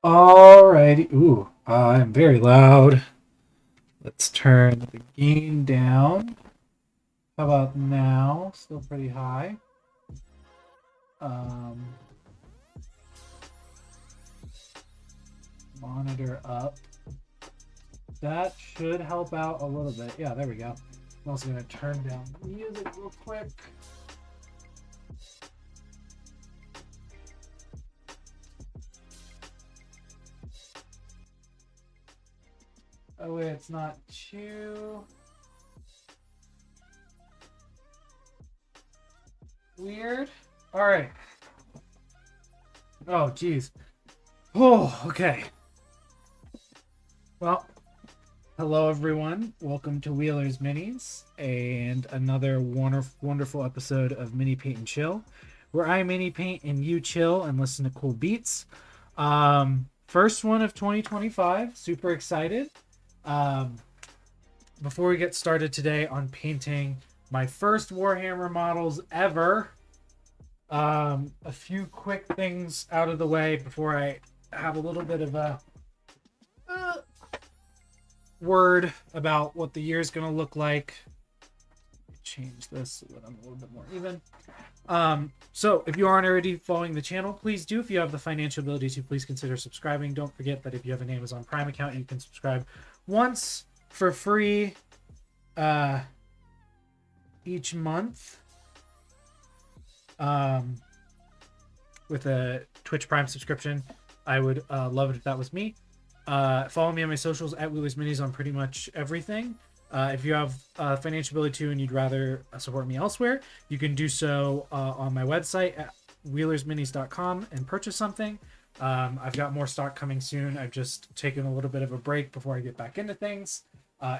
Alrighty. Ooh, I'm very loud. Let's turn the gain down. How about now? Still pretty high. Um, Monitor up. That should help out a little bit. Yeah, there we go. I'm also going to turn down the music real quick. Oh wait, it's not too weird. All right. Oh, geez. Oh, okay. Well, hello everyone. Welcome to Wheeler's Minis and another wonderful episode of Mini Paint and Chill, where I mini paint and you chill and listen to cool beats. First one of 2025. Super excited. Before we get started today on painting my first Warhammer models ever, a few quick things out of the way before I have a little bit of a word about what the year is going to look like. Change this so that I'm a little bit more even. So if you aren't already following the channel, please do. If you have the financial ability to, please consider subscribing. Don't forget that if you have an Amazon Prime account, you can subscribe once for free each month with a Twitch Prime subscription. I would love it if that was me. Follow me on my socials at Wheelers Minis on pretty much everything. If you have financial ability to and you'd rather support me elsewhere, you can do so on my website at wheelersminis.com and purchase something. I've got more stock coming soon. I've just taken a little bit of a break before I get back into things,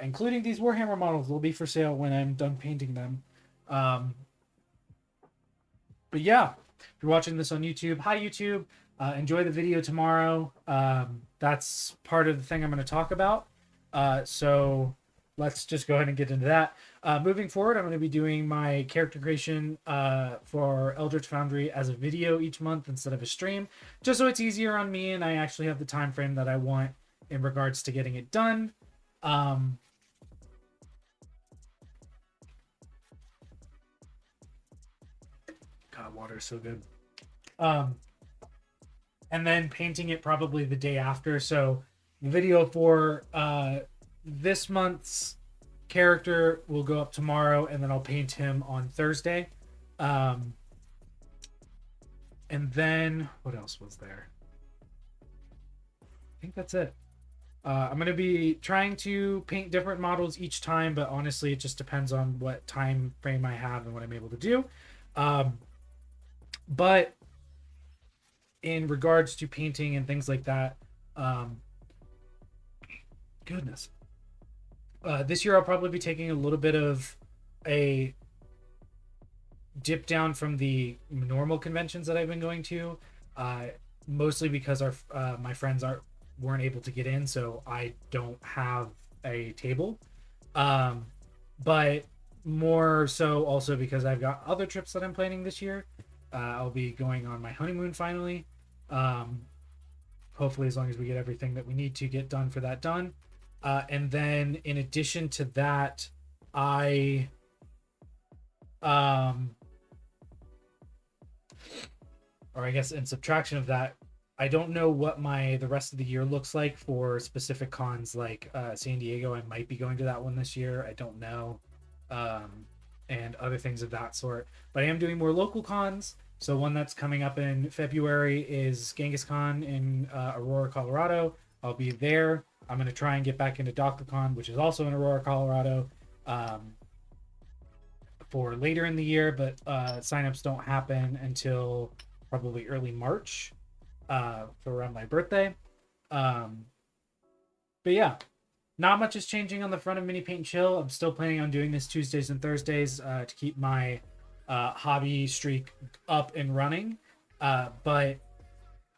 including these Warhammer models will be for sale when I'm done painting them. But yeah, if you're watching this on YouTube, hi YouTube. Enjoy the video tomorrow. That's part of the thing I'm going to talk about. So let's just go ahead and get into that. Moving forward, I'm going to be doing my character creation for Eldritch Foundry as a video each month instead of a stream, just so it's easier on me and I actually have the time frame that I want in regards to getting it done. God, water is so good. And then painting it probably the day after. So the video for this month's character will go up tomorrow, and then I'll paint him on Thursday. And then what else was there? I think that's it. I'm going to be trying to paint different models each time, but honestly, it just depends on what time frame I have and what I'm able to do. But in regards to painting and things like that, goodness. This year I'll probably be taking a little bit of a dip down from the normal conventions that I've been going to, mostly because my friends weren't able to get in, so I don't have a table. But more so also because I've got other trips that I'm planning this year. I'll be going on my honeymoon finally. Hopefully as long as we get everything that we need to get done for that done. And then in addition to that, or I guess in subtraction of that, I don't know what the rest of the year looks like for specific cons like San Diego. I might be going to that one this year. I don't know. And other things of that sort. But I am doing more local cons. So one that's coming up in February is Genghis Con in Aurora, Colorado. I'll be there. I'm going to try and get back into DockerCon, which is also in Aurora, Colorado, for later in the year, but signups don't happen until probably early March for around my birthday. But yeah, not much is changing on the front of Mini Paint and Chill. I'm still planning on doing this Tuesdays and Thursdays to keep my hobby streak up and running. But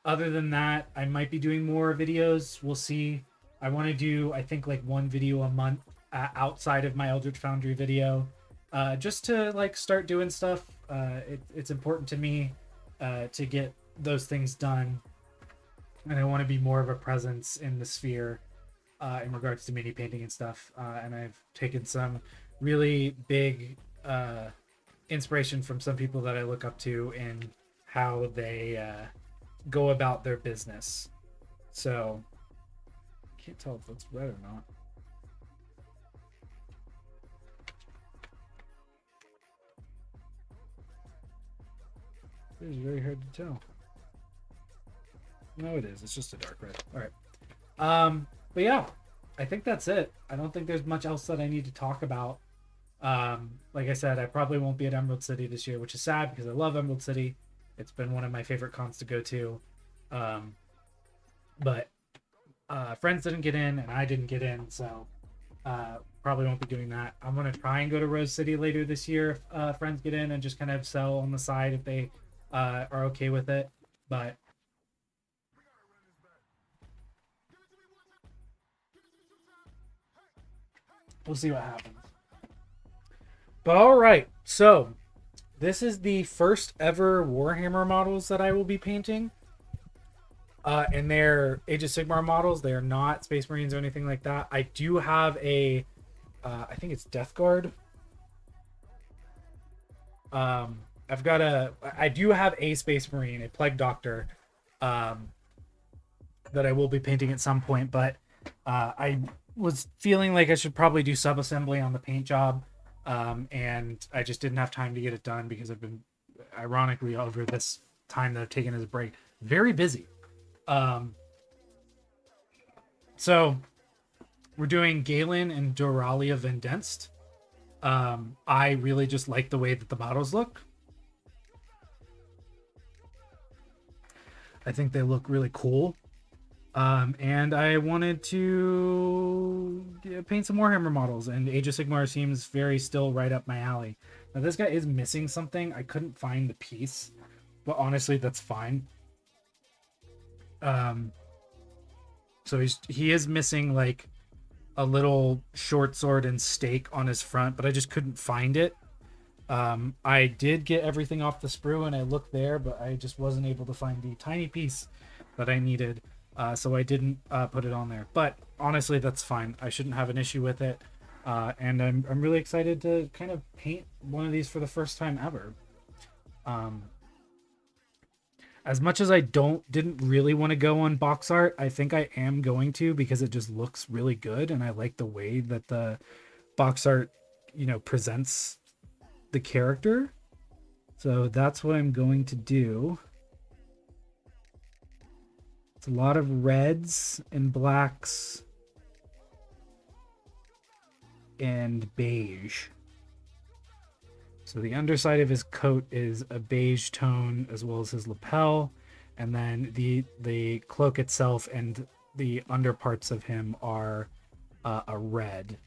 other than that, I might be doing more videos. We'll see. I want to do, I think, like one video a month outside of my Eldritch Foundry video, just to like start doing stuff. It's important to me to get those things done, and I want to be more of a presence in the sphere in regards to mini painting and stuff. And I've taken some really big inspiration from some people that I look up to in how they go about their business. So can't tell if that's red or not. It's very hard to tell. No, it is. It's just a dark red. All right. But yeah, I think that's it. I don't think there's much else that I need to talk about. Like I said, I probably won't be at Emerald City this year, which is sad because I love Emerald City. It's been one of my favorite cons to go to. But friends didn't get in and I didn't get in, so probably won't be doing that. I'm going to try and go to Rose City later this year if friends get in, and just kind of sell on the side if they are okay with it. But we'll see what happens. But all right, so this is the first ever Warhammer models that I will be painting. And they're Age of Sigmar models. They are not Space Marines or anything like that. I do have a, I think it's Death Guard. I do have a Space Marine, a Plague Doctor, that I will be painting at some point. But I was feeling like I should probably do sub-assembly on the paint job. And I just didn't have time to get it done because I've been, ironically, over this time that I've taken as a break, very busy. So we're doing Galen and Doralia Vendenst. I really just like the way that the models look. I think they look really cool. And I wanted to paint some Warhammer models, and Age of Sigmar seems very still right up my alley. Now this guy is missing something. I couldn't find the piece, but honestly, that's fine. So he is missing like a little short sword and stake on his front, but I just couldn't find it. I did get everything off the sprue and I looked there, but I just wasn't able to find the tiny piece that I needed. So I didn't put it on there. But honestly, that's fine. I shouldn't have an issue with it. And I'm really excited to kind of paint one of these for the first time ever. As much as I didn't really want to go on box art, I think I am going to, because it just looks really good and I like the way that the box art, presents the character. So that's what I'm going to do. It's a lot of reds and blacks and beige. So the underside of his coat is a beige tone, as well as his lapel, and then the cloak itself and the underparts of him are a red.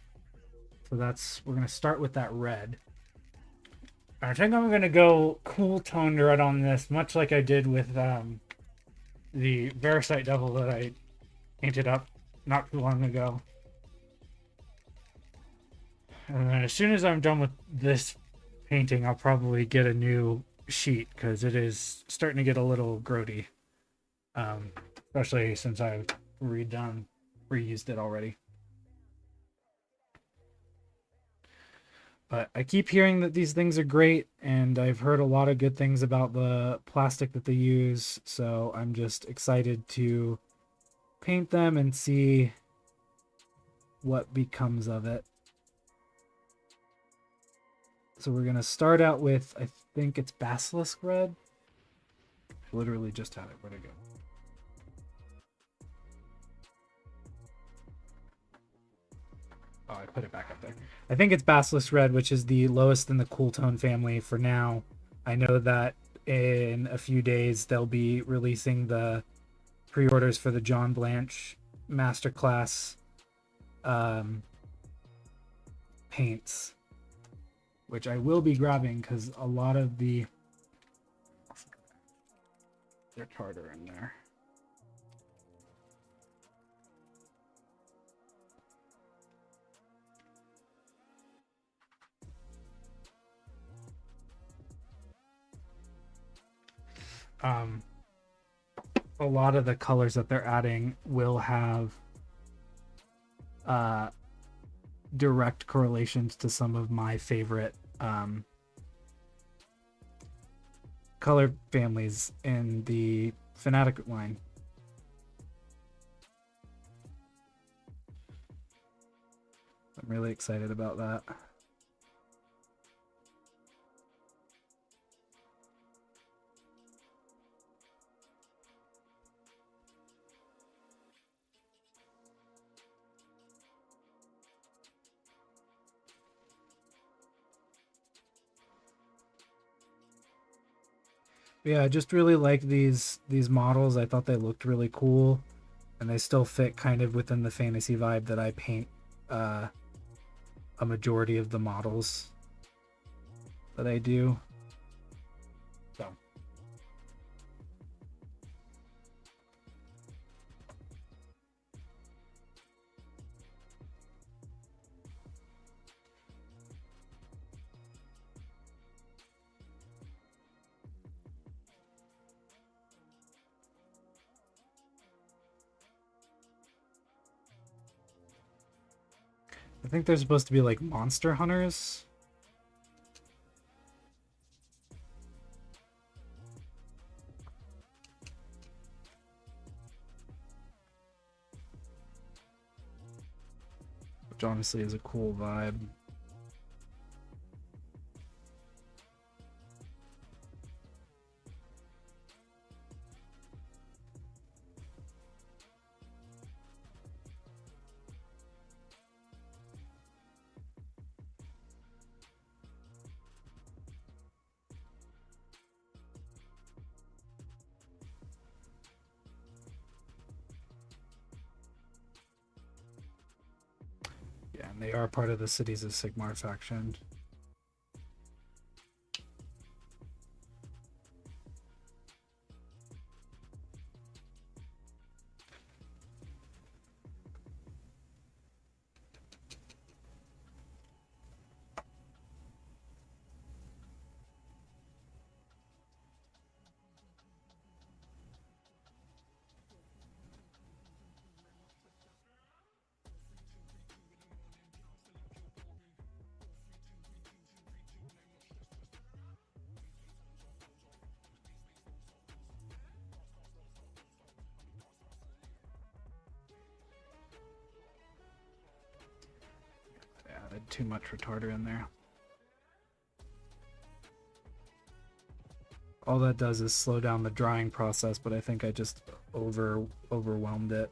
So we're gonna start with that red. I think I'm gonna go cool toned red on this, much like I did with the Veracite Devil that I painted up not too long ago. And then as soon as I'm done with this painting, I'll probably get a new sheet, because it is starting to get a little grody, especially since I've reused it already. But I keep hearing that these things are great, and I've heard a lot of good things about the plastic that they use, so I'm just excited to paint them and see what becomes of it. So we're going to start out with, I think it's Basilisk Red. I literally just had it. Where'd it go? Oh, I put it back up there. I think it's Basilisk Red, which is the lowest in the cool tone family for now. I know that in a few days they'll be releasing the pre-orders for the John Blanche Masterclass paints, which I will be grabbing, because a lot of the retarder in there. A lot of the colors that they're adding will have direct correlations to some of my favorite color families in the Fnatic line. I'm really excited about that. Yeah, I just really like these models. I thought they looked really cool, and they still fit kind of within the fantasy vibe that I paint a majority of the models that I do. So I think they're supposed to be like monster hunters. Which honestly is a cool vibe. Yeah, and they are part of the Cities of Sigmar faction. Added too much retarder in there. All that does is slow down the drying process, but I think I just overwhelmed it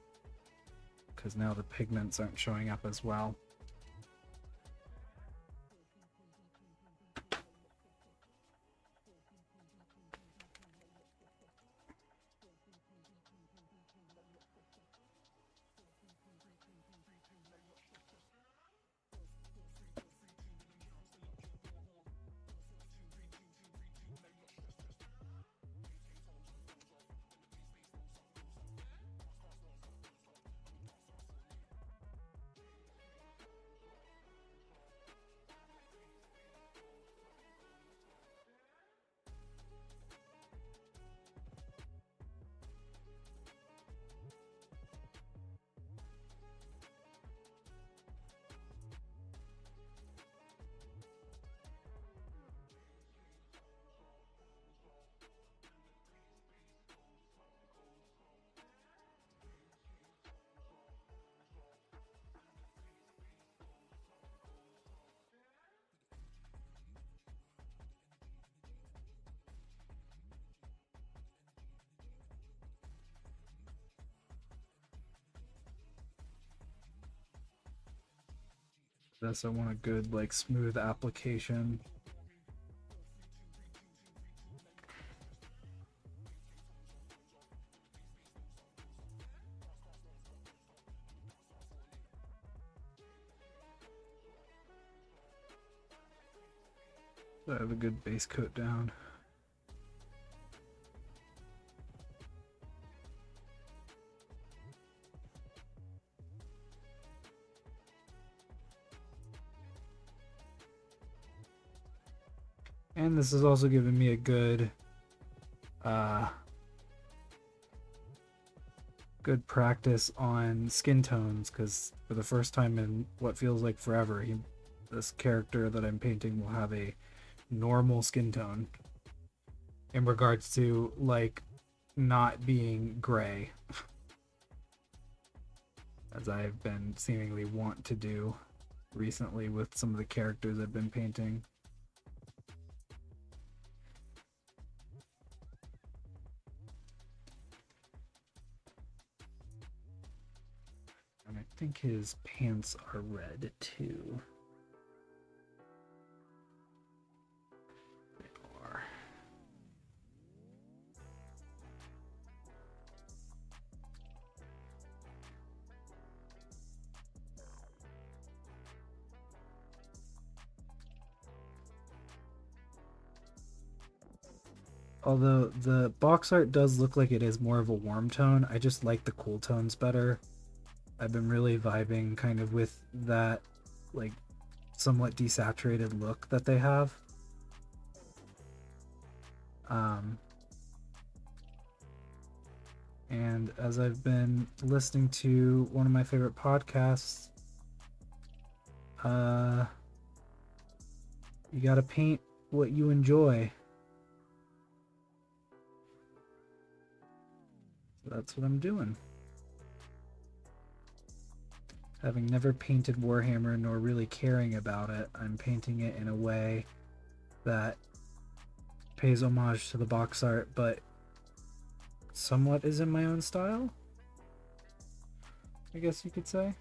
because now the pigments aren't showing up as well. This I want a good like smooth application. So I have a good base coat down. And this has also given me a good good practice on skin tones, because for the first time in what feels like forever, this character that I'm painting will have a normal skin tone in regards to like not being gray, as I've been seemingly want to do recently with some of the characters I've been painting. And I think his pants are red too. They are. Although the box art does look like it is more of a warm tone, I just like the cool tones better. I've been really vibing kind of with that like somewhat desaturated look that they have. And as I've been listening to one of my favorite podcasts, you gotta paint what you enjoy. So that's what I'm doing. Having never painted Warhammer nor really caring about it, I'm painting it in a way that pays homage to the box art, but somewhat is in my own style, I guess you could say.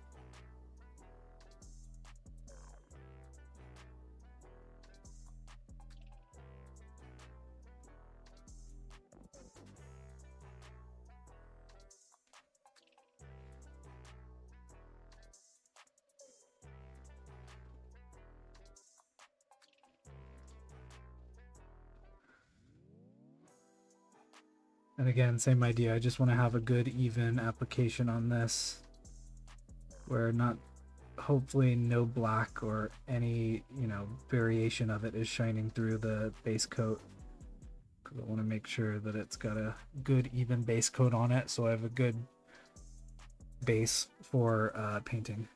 And again, same idea. I just want to have a good, even application on this, where not, hopefully no black or any, variation of it is shining through the base coat. Because I want to make sure that it's got a good, even base coat on it, so I have a good base for painting.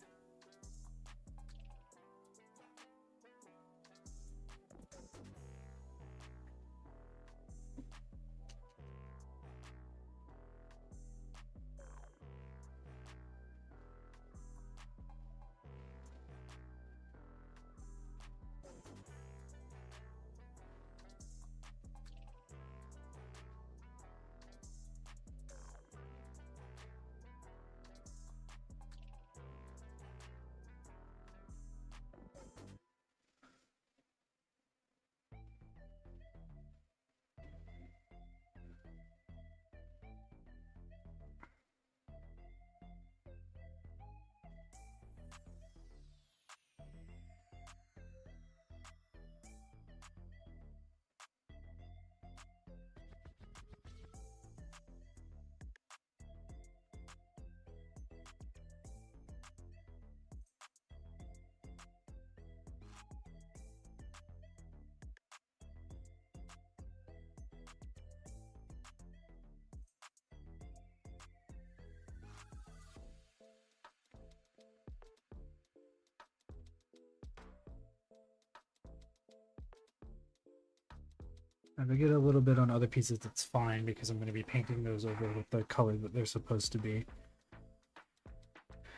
If I get a little bit on other pieces, that's fine, because I'm going to be painting those over with the color that they're supposed to be.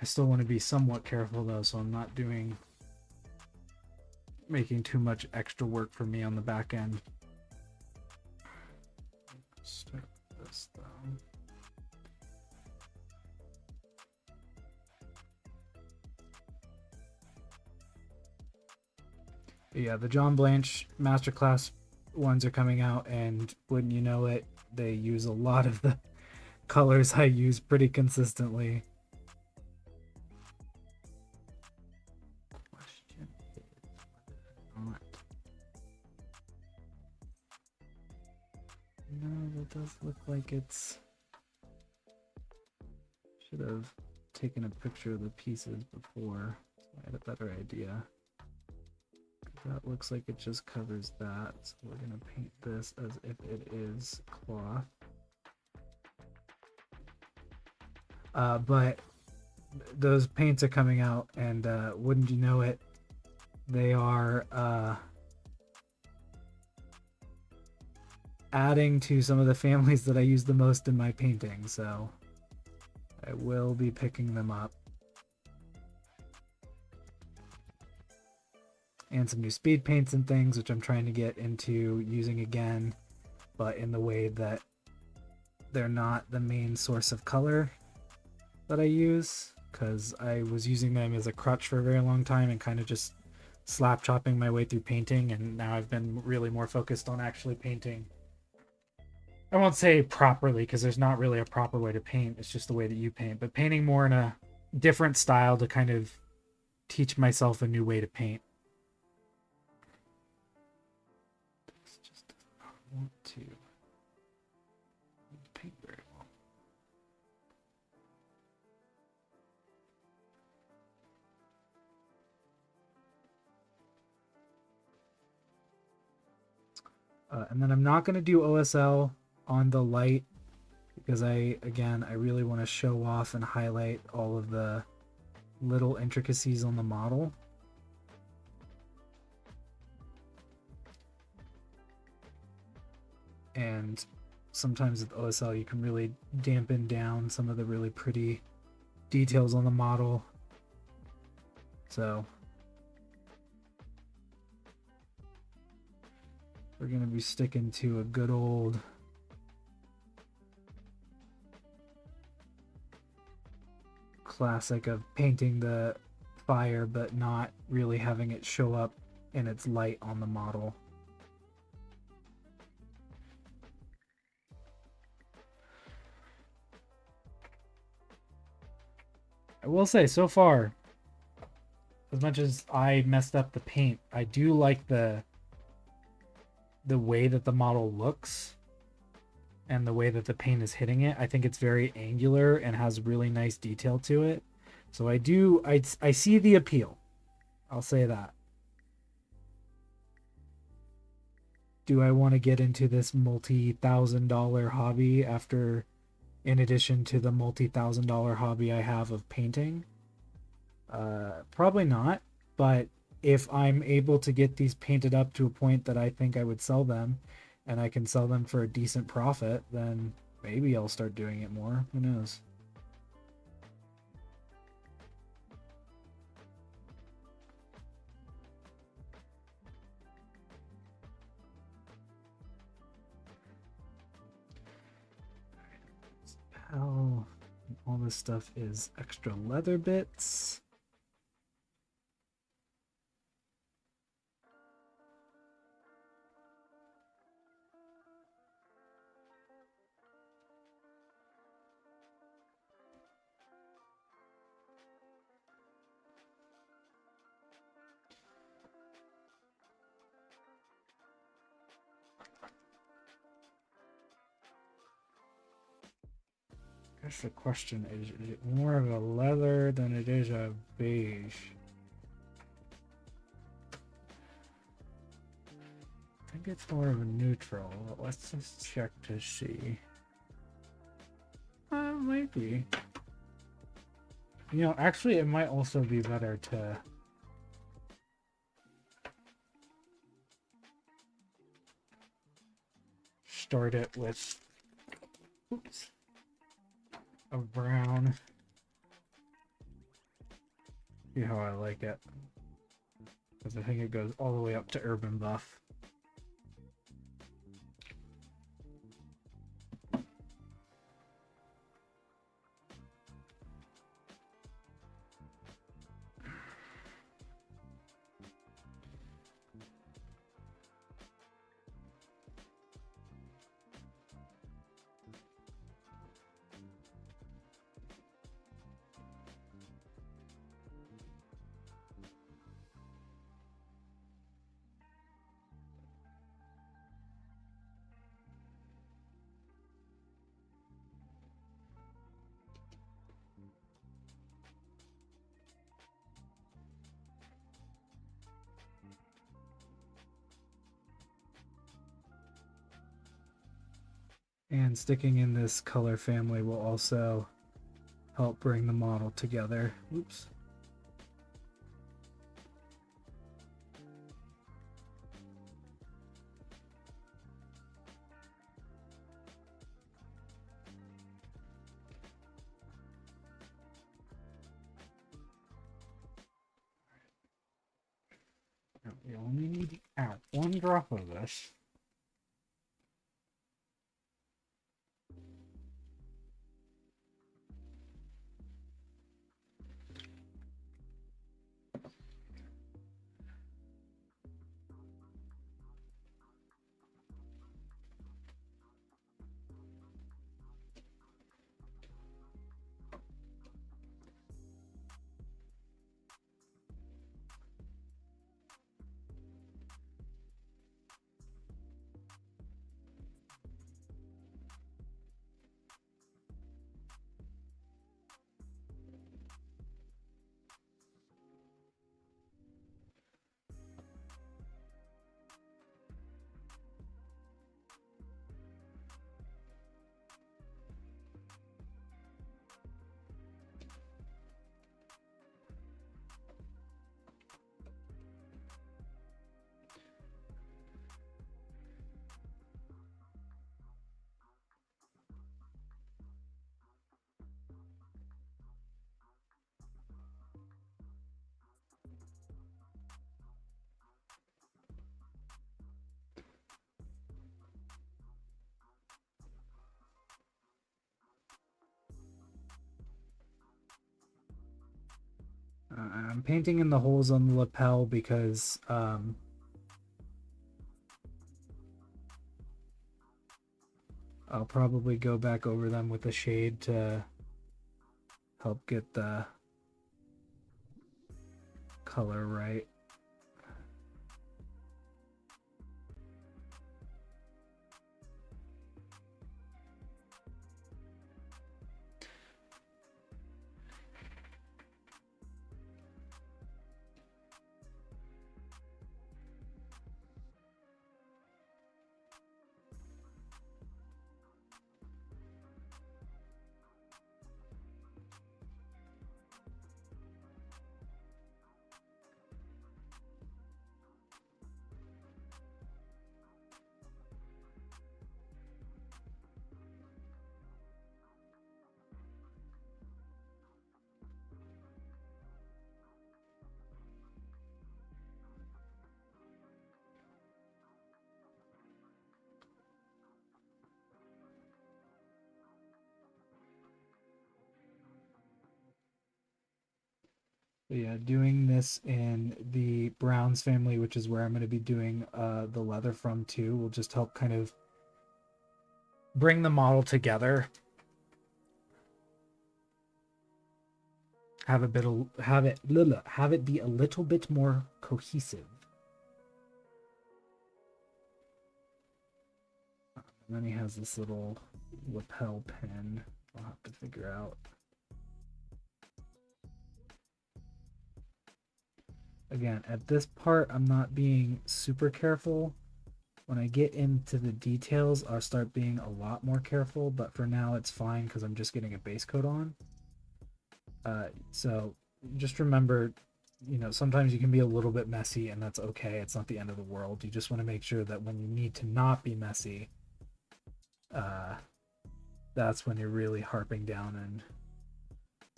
I still want to be somewhat careful though, so I'm not making too much extra work for me on the back end. Start this though. But yeah, the John Blanche Masterclass ones are coming out, and wouldn't you know it, they use a lot of the colors I use pretty consistently. Question is whether or not... No, that does look like it's... Should have taken a picture of the pieces before, so I had a better idea. That looks like it just covers that. So we're going to paint this as if it is cloth. But those paints are coming out, and wouldn't you know it, they are adding to some of the families that I use the most in my painting, so I will be picking them up. And some new speed paints and things, which I'm trying to get into using again, but in the way that they're not the main source of color that I use, because I was using them as a crutch for a very long time and kind of just slap chopping my way through painting, and now I've been really more focused on actually painting. I won't say properly, because there's not really a proper way to paint, it's just the way that you paint, but painting more in a different style to kind of teach myself a new way to paint. This just does not want to paint very well. And then I'm not going to do OSL on the light, because I really want to show off and highlight all of the little intricacies on the model. And sometimes with OSL you can really dampen down some of the really pretty details on the model. So we're going to be sticking to a good old classic of painting the fire but not really having it show up in its light on the model. I will say, so far, as much as I messed up the paint, I do like the way that the model looks and the way that the paint is hitting it. I think it's very angular and has really nice detail to it. So I see the appeal. I'll say that. Do I want to get into this multi-$1,000 hobby after, in addition to the multi-$1,000 hobby I have of painting? Probably not, but if I'm able to get these painted up to a point that I think I would sell them, and I can sell them for a decent profit, then maybe I'll start doing it more. Who knows? How all this stuff is extra leather bits. I guess the question is it more of a leather than it is a beige? I think it's more of a neutral, but let's just check to see. It might be. You know, actually, it might also be better to start it with, oops, a brown. See how I like it. Because I think it goes all the way up to Urban Buff. And sticking in this color family will also help bring the model together. Oops. We only need to add 1 drop of this. I'm painting in the holes on the lapel because I'll probably go back over them with a shade to help get the color right. But yeah, doing this in the Browns family, which is where I'm going to be doing the leather from too, will just help kind of bring the model together. Have it be a little bit more cohesive. And then he has this little lapel pin I'll have to figure out. Again, at this part, I'm not being super careful. When I get into the details, I'll start being a lot more careful, but for now it's fine because I'm just getting a base coat on. So just remember, you know, sometimes you can be a little bit messy and that's okay. It's not the end of the world. You just want to make sure that when you need to not be messy, that's when you're really harping down and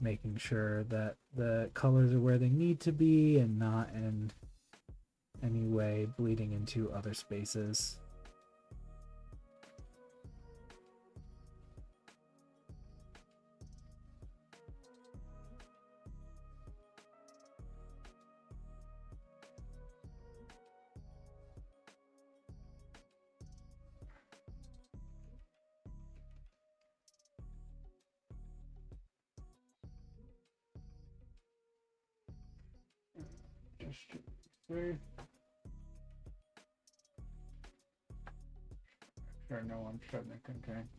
making sure that the colors are where they need to be and not in any way bleeding into other spaces. Just sure no I'm shutting it.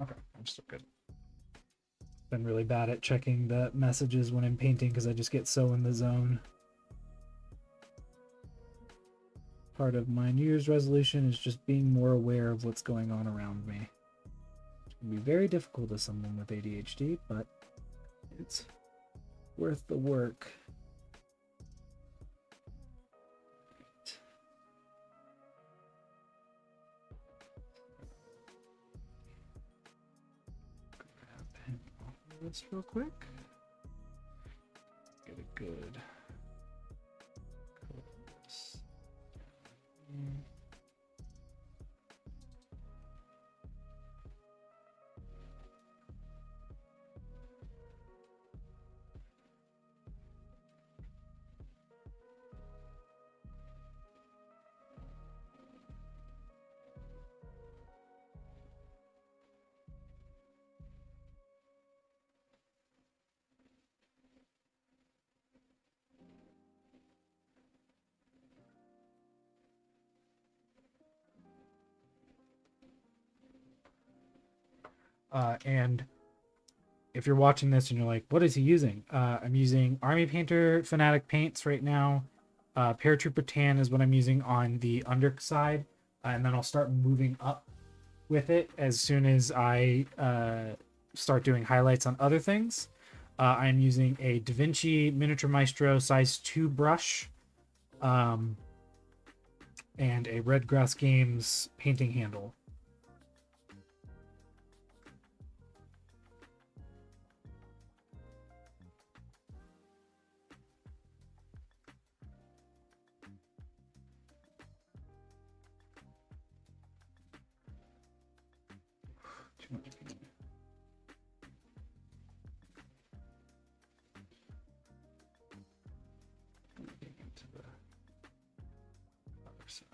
Okay, I'm still good. Been really bad at checking the messages when I'm painting because I just get so in the zone. Part of my New Year's resolution is just being more aware of what's going on around me. can be very difficult as someone with ADHD, but it's worth the work. Grab this real quick. Get a good. And if you're watching this and you're like, what is he using? I'm using Army Painter Fanatic paints right now. Paratrooper Tan is what I'm using on the underside. And then I'll start moving up with it as soon as I start doing highlights on other things. I'm using a Da Vinci Miniature Maestro size 2 brush and a Red Grass Games painting handle. Too much paint. Into the other side.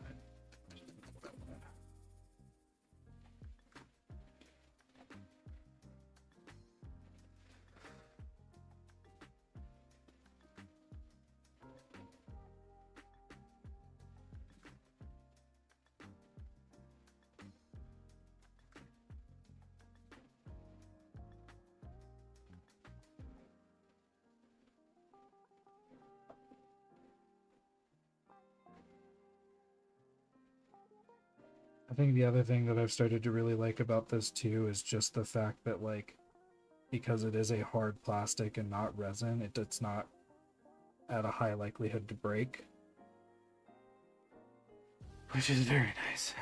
I think the other thing that I've started to really like about this too is just the fact that, like, because it is a hard plastic and not resin, it's not at a high likelihood to break, which is very nice.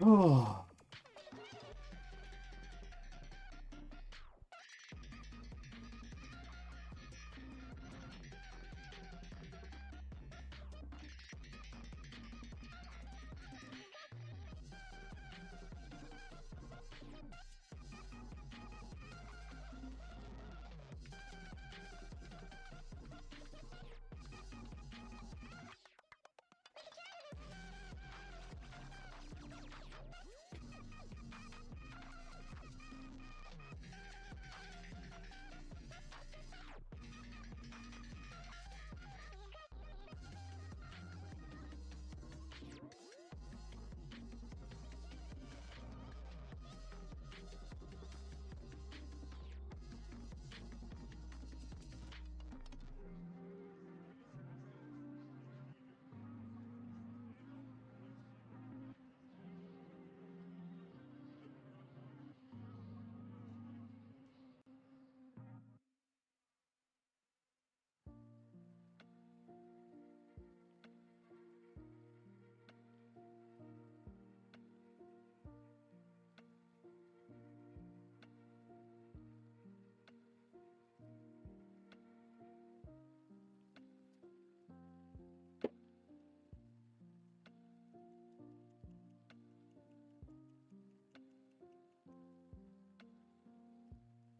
Oh.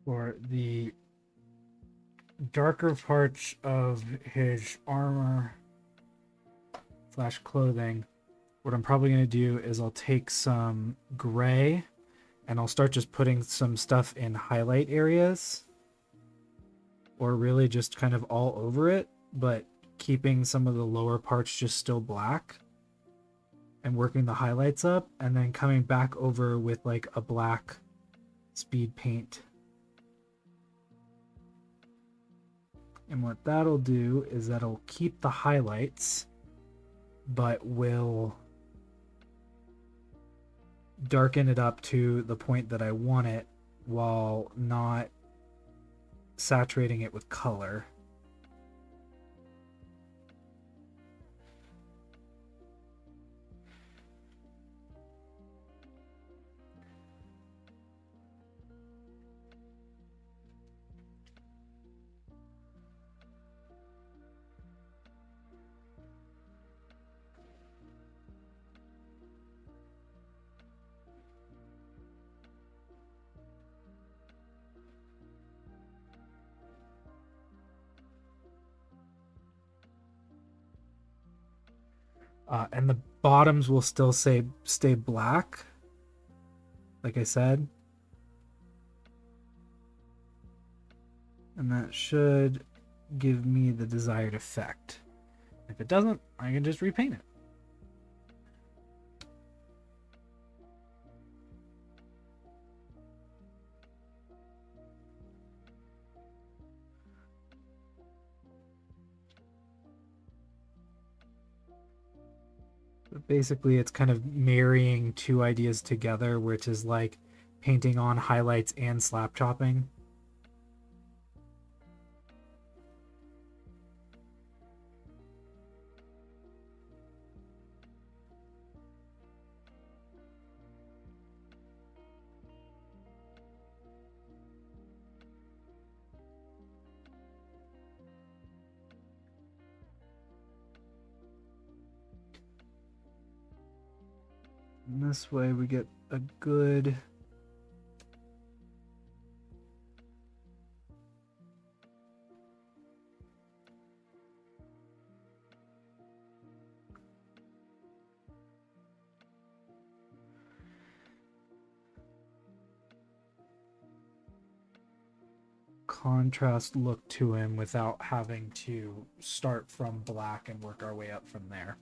For the darker parts of his armor slash clothing, what I'm probably going to do is I'll take some gray and I'll start just putting some stuff in highlight areas, or really just kind of all over it, but keeping some of the lower parts just still black and working the highlights up, and then coming back over with like a black speed paint. And what that'll do is that'll keep the highlights, but will darken it up to the point that I want it while not saturating it with color. And the bottoms will still stay black, like I said. And that should give me the desired effect. If it doesn't, I can just repaint it. But basically, it's kind of marrying two ideas together, which is like painting on highlights and slap chopping. And this way we get a good contrast look to him without having to start from black and work our way up from there.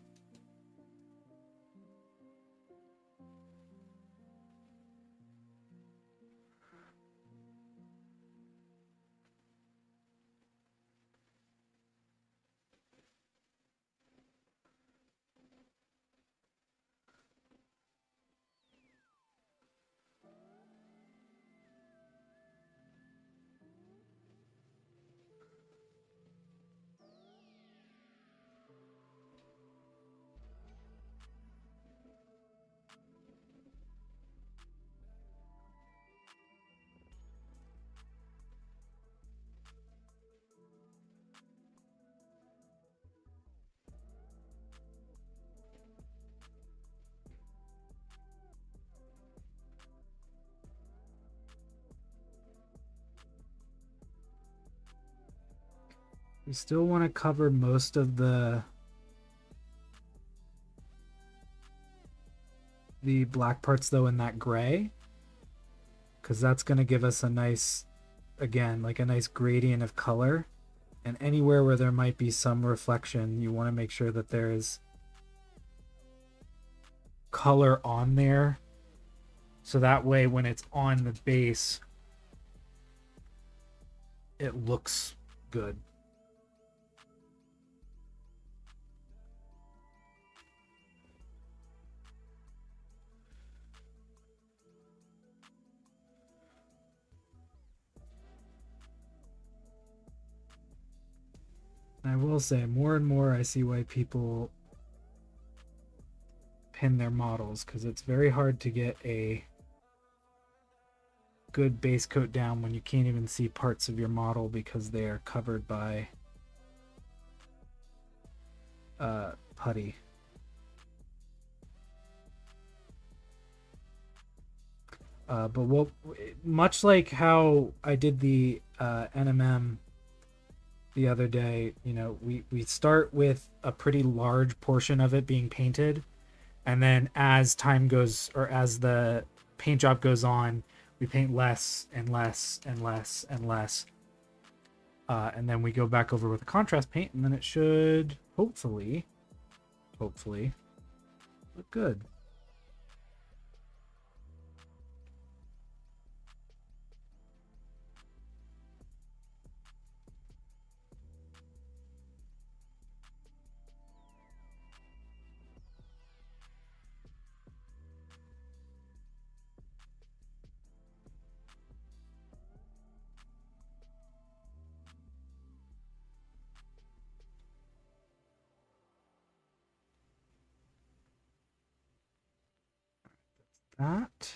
We still want to cover most of the black parts though in that gray, because that's going to give us a nice, again, like a nice gradient of color. And anywhere where there might be some reflection, you want to make sure that there is color on there, so that way when it's on the base it looks good. I will say, more and more I see why people pin their models, because it's very hard to get a good base coat down when you can't even see parts of your model because they are covered by putty. But what, much like how I did the NMM the other day, you know, we start with a pretty large portion of it being painted, and then as time goes, or as the paint job goes on, we paint less and less and less and less, and then we go back over with a contrast paint, and then it should hopefully look good. That.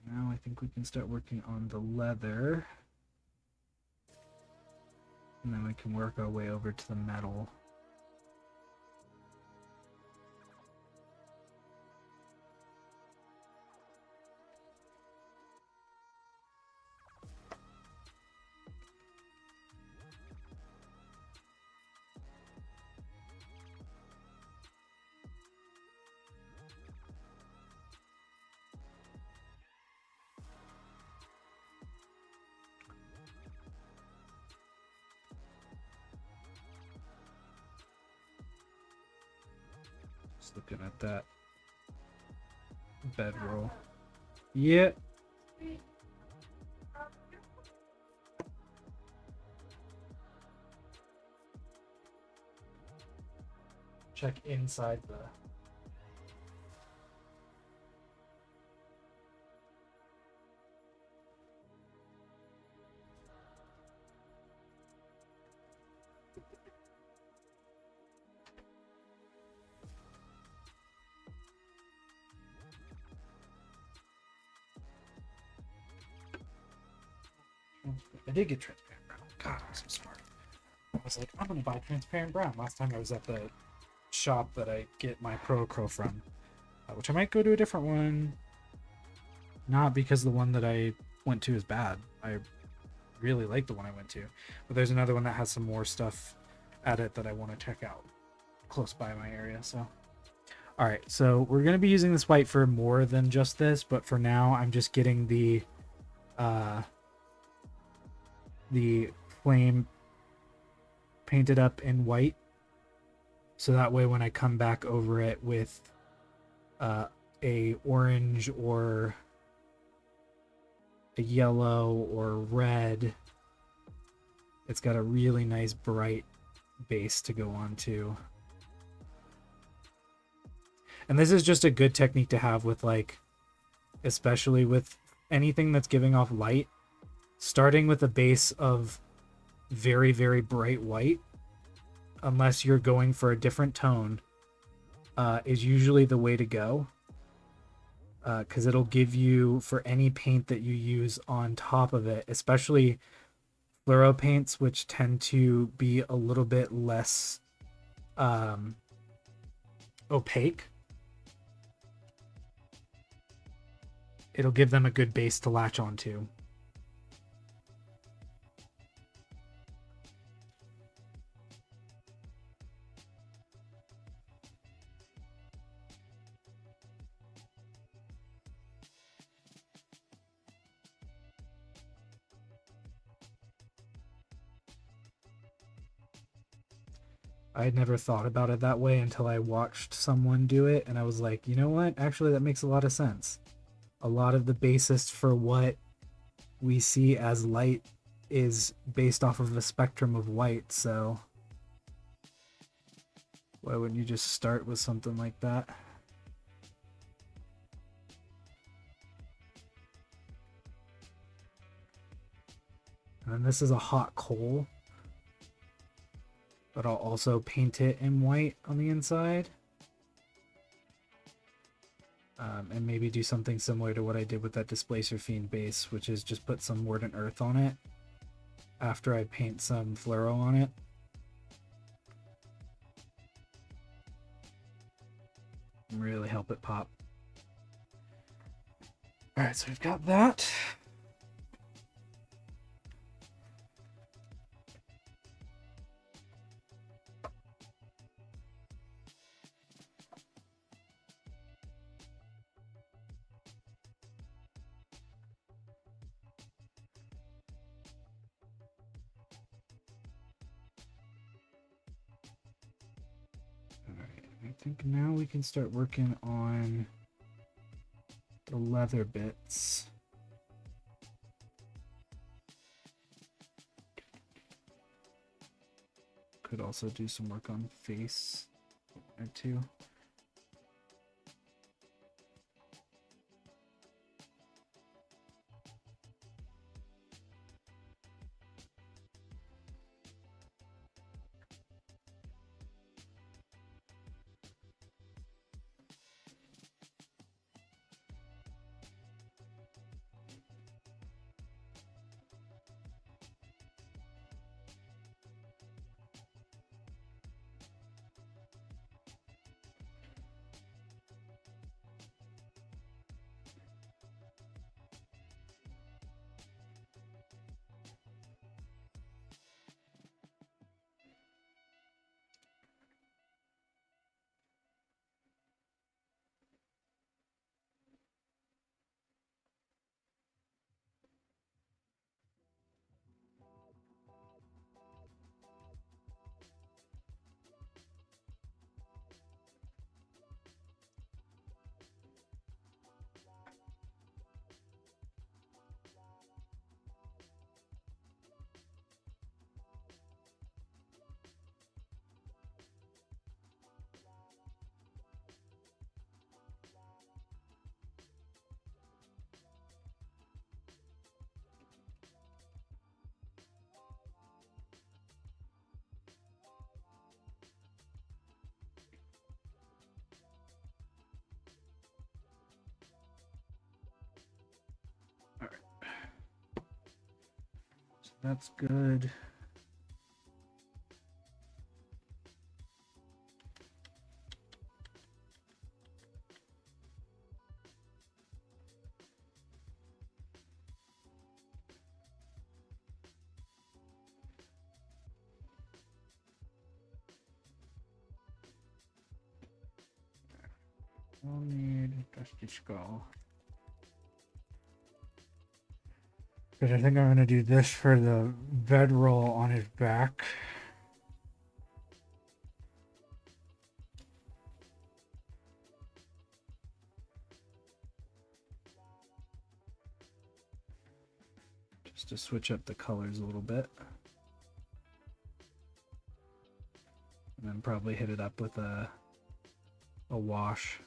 Now I think we can start working on the leather. And then we can work our way over to the metal. Just looking at that bedroll. Yeah. Check inside the... I did get transparent brown. God, I'm so smart. I was like, I'm gonna buy transparent brown. Last time I was at the shop that I get my Pro Acryl from, which I might go to a different one. Not because the one that I went to is bad. I really like the one I went to, but there's another one that has some more stuff at it that I want to check out close by my area. So, all right, so we're gonna be using this white for more than just this, but for now, I'm just getting the flame painted up in white, so that way when I come back over it with a orange or a yellow or red, it's got a really nice bright base to go on to. And this is just a good technique to have with, like, especially with anything that's giving off light, starting with a base of very, very bright white, unless you're going for a different tone, is usually the way to go. Because it'll give you, for any paint that you use on top of it, especially fluoro paints, which tend to be a little bit less opaque, it'll give them a good base to latch onto. I had never thought about it that way until I watched someone do it, and I was like, you know what? Actually, that makes a lot of sense. A lot of the basis for what we see as light is based off of a spectrum of white, so why wouldn't you just start with something like that? And then this is a hot coal, but I'll also paint it in white on the inside. And maybe do something similar to what I did with that Displacer Fiend base, which is just put some Wardent Earth on it after I paint some fluoro on it. Really help it pop. Alright, so we've got that. I think now we can start working on the leather bits. Could also do some work on face or two. That's good. I'll need Dusty Skull. Because I think I'm going to do this for the bedroll on his back. Just to switch up the colors a little bit. And then probably hit it up with a wash.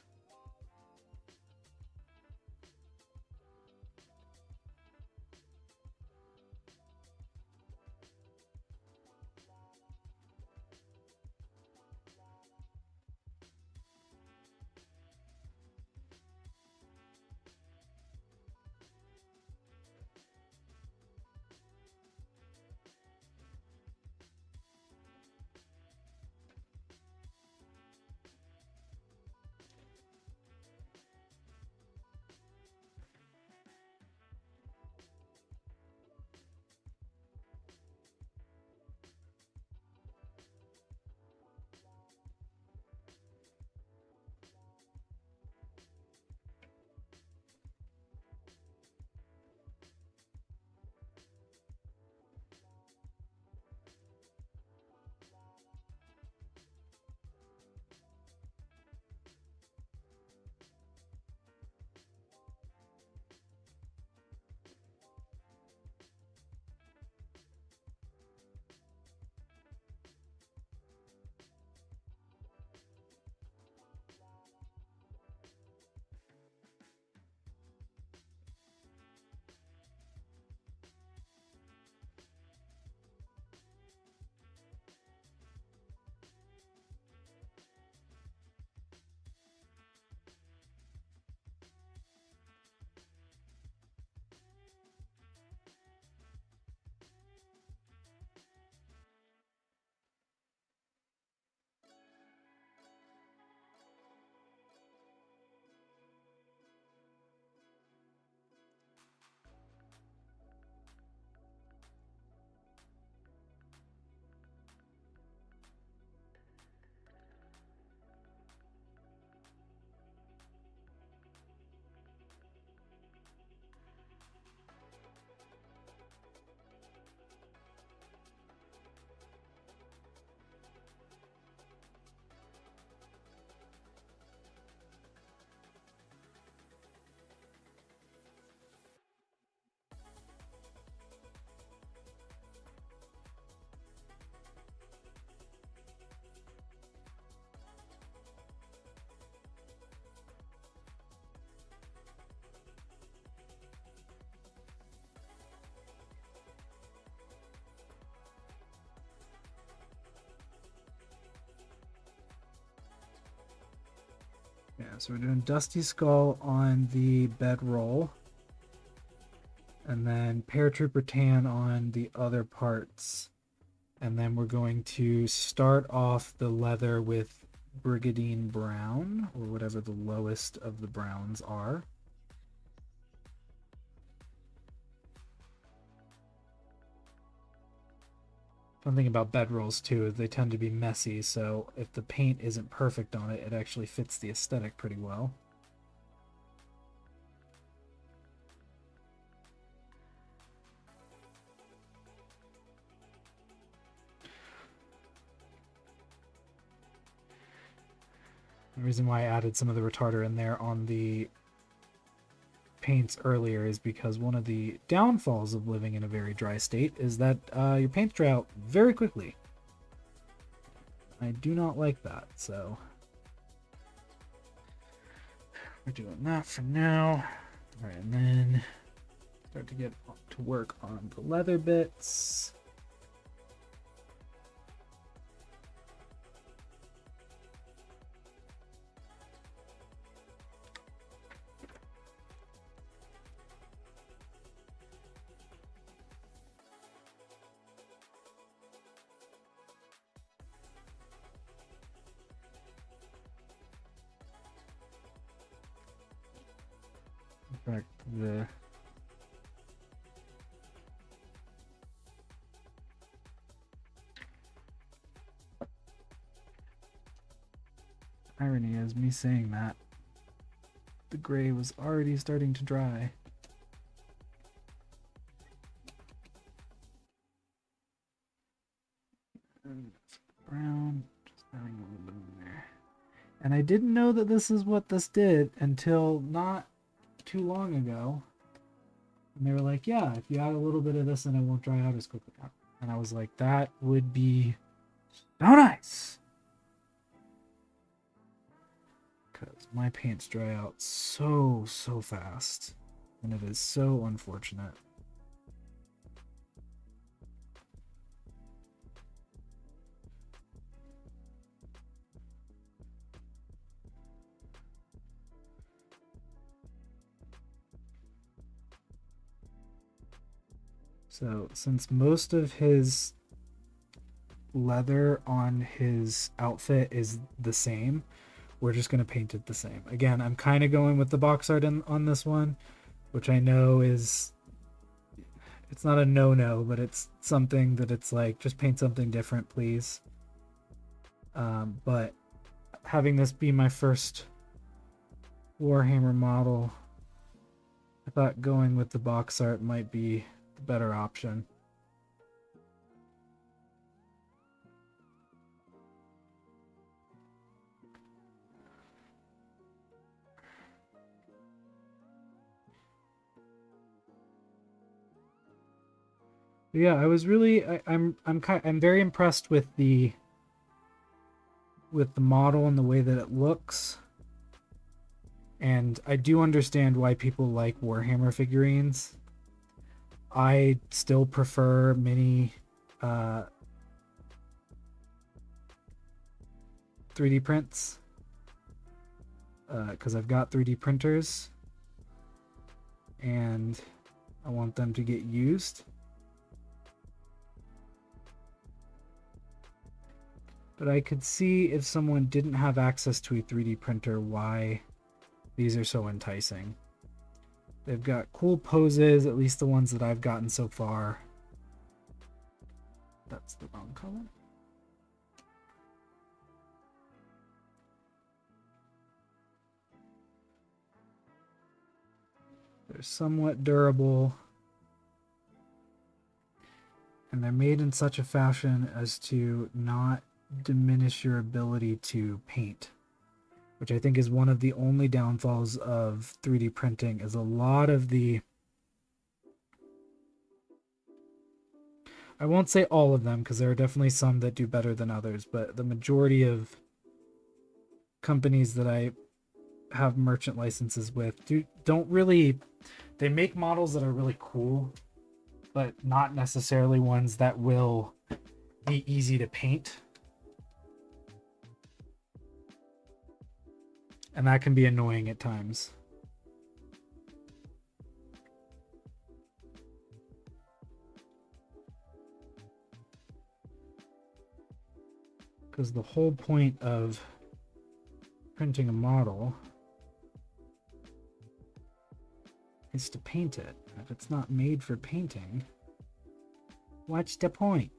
So we're doing Dusty Skull on the bedroll. And then Paratrooper Tan on the other parts. And then we're going to start off the leather with Brigadine Brown, or whatever the lowest of the browns are. One thing about bedrolls too is they tend to be messy, so if the paint isn't perfect on it, it actually fits the aesthetic pretty well. The reason why I added some of the retarder in there on the paints earlier is because one of the downfalls of living in a very dry state is that your paints dry out very quickly. I do not like that, so we're doing that for now. All right, and then start to get to work on the leather bits. In fact, the irony is me saying that the gray was already starting to dry. And brown, just adding a little bit in there. And I didn't know that this is what this did until not too long ago. And they were like, yeah, if you add a little bit of this and it won't dry out as quickly. And I was like, that would be so nice. Because my paints dry out so fast. And it is so unfortunate. So since most of his leather on his outfit is the same, we're just going to paint it the same. Again, I'm kind of going with the box art on this one, which I know is, it's not a no-no, but it's something that it's like, just paint something different, please. But having this be my first Warhammer model, I thought going with the box art might be the better option. Yeah, I was really I'm very impressed with the model and the way that it looks. And I do understand why people like Warhammer figurines. I still prefer mini 3D prints because I've got 3D printers and I want them to get used. But I could see if someone didn't have access to a 3D printer why these are so enticing. They've got cool poses, at least the ones that I've gotten so far. That's the wrong color. They're somewhat durable. And they're made in such a fashion as to not diminish your ability to paint, which I think is one of the only downfalls of 3D printing. Is a lot of the, I won't say all of them because there are definitely some that do better than others, but the majority of companies that I have merchant licenses with don't really, they make models that are really cool, but not necessarily ones that will be easy to paint. And that can be annoying at times. Because the whole point of printing a model is to paint it. If it's not made for painting, what's the point?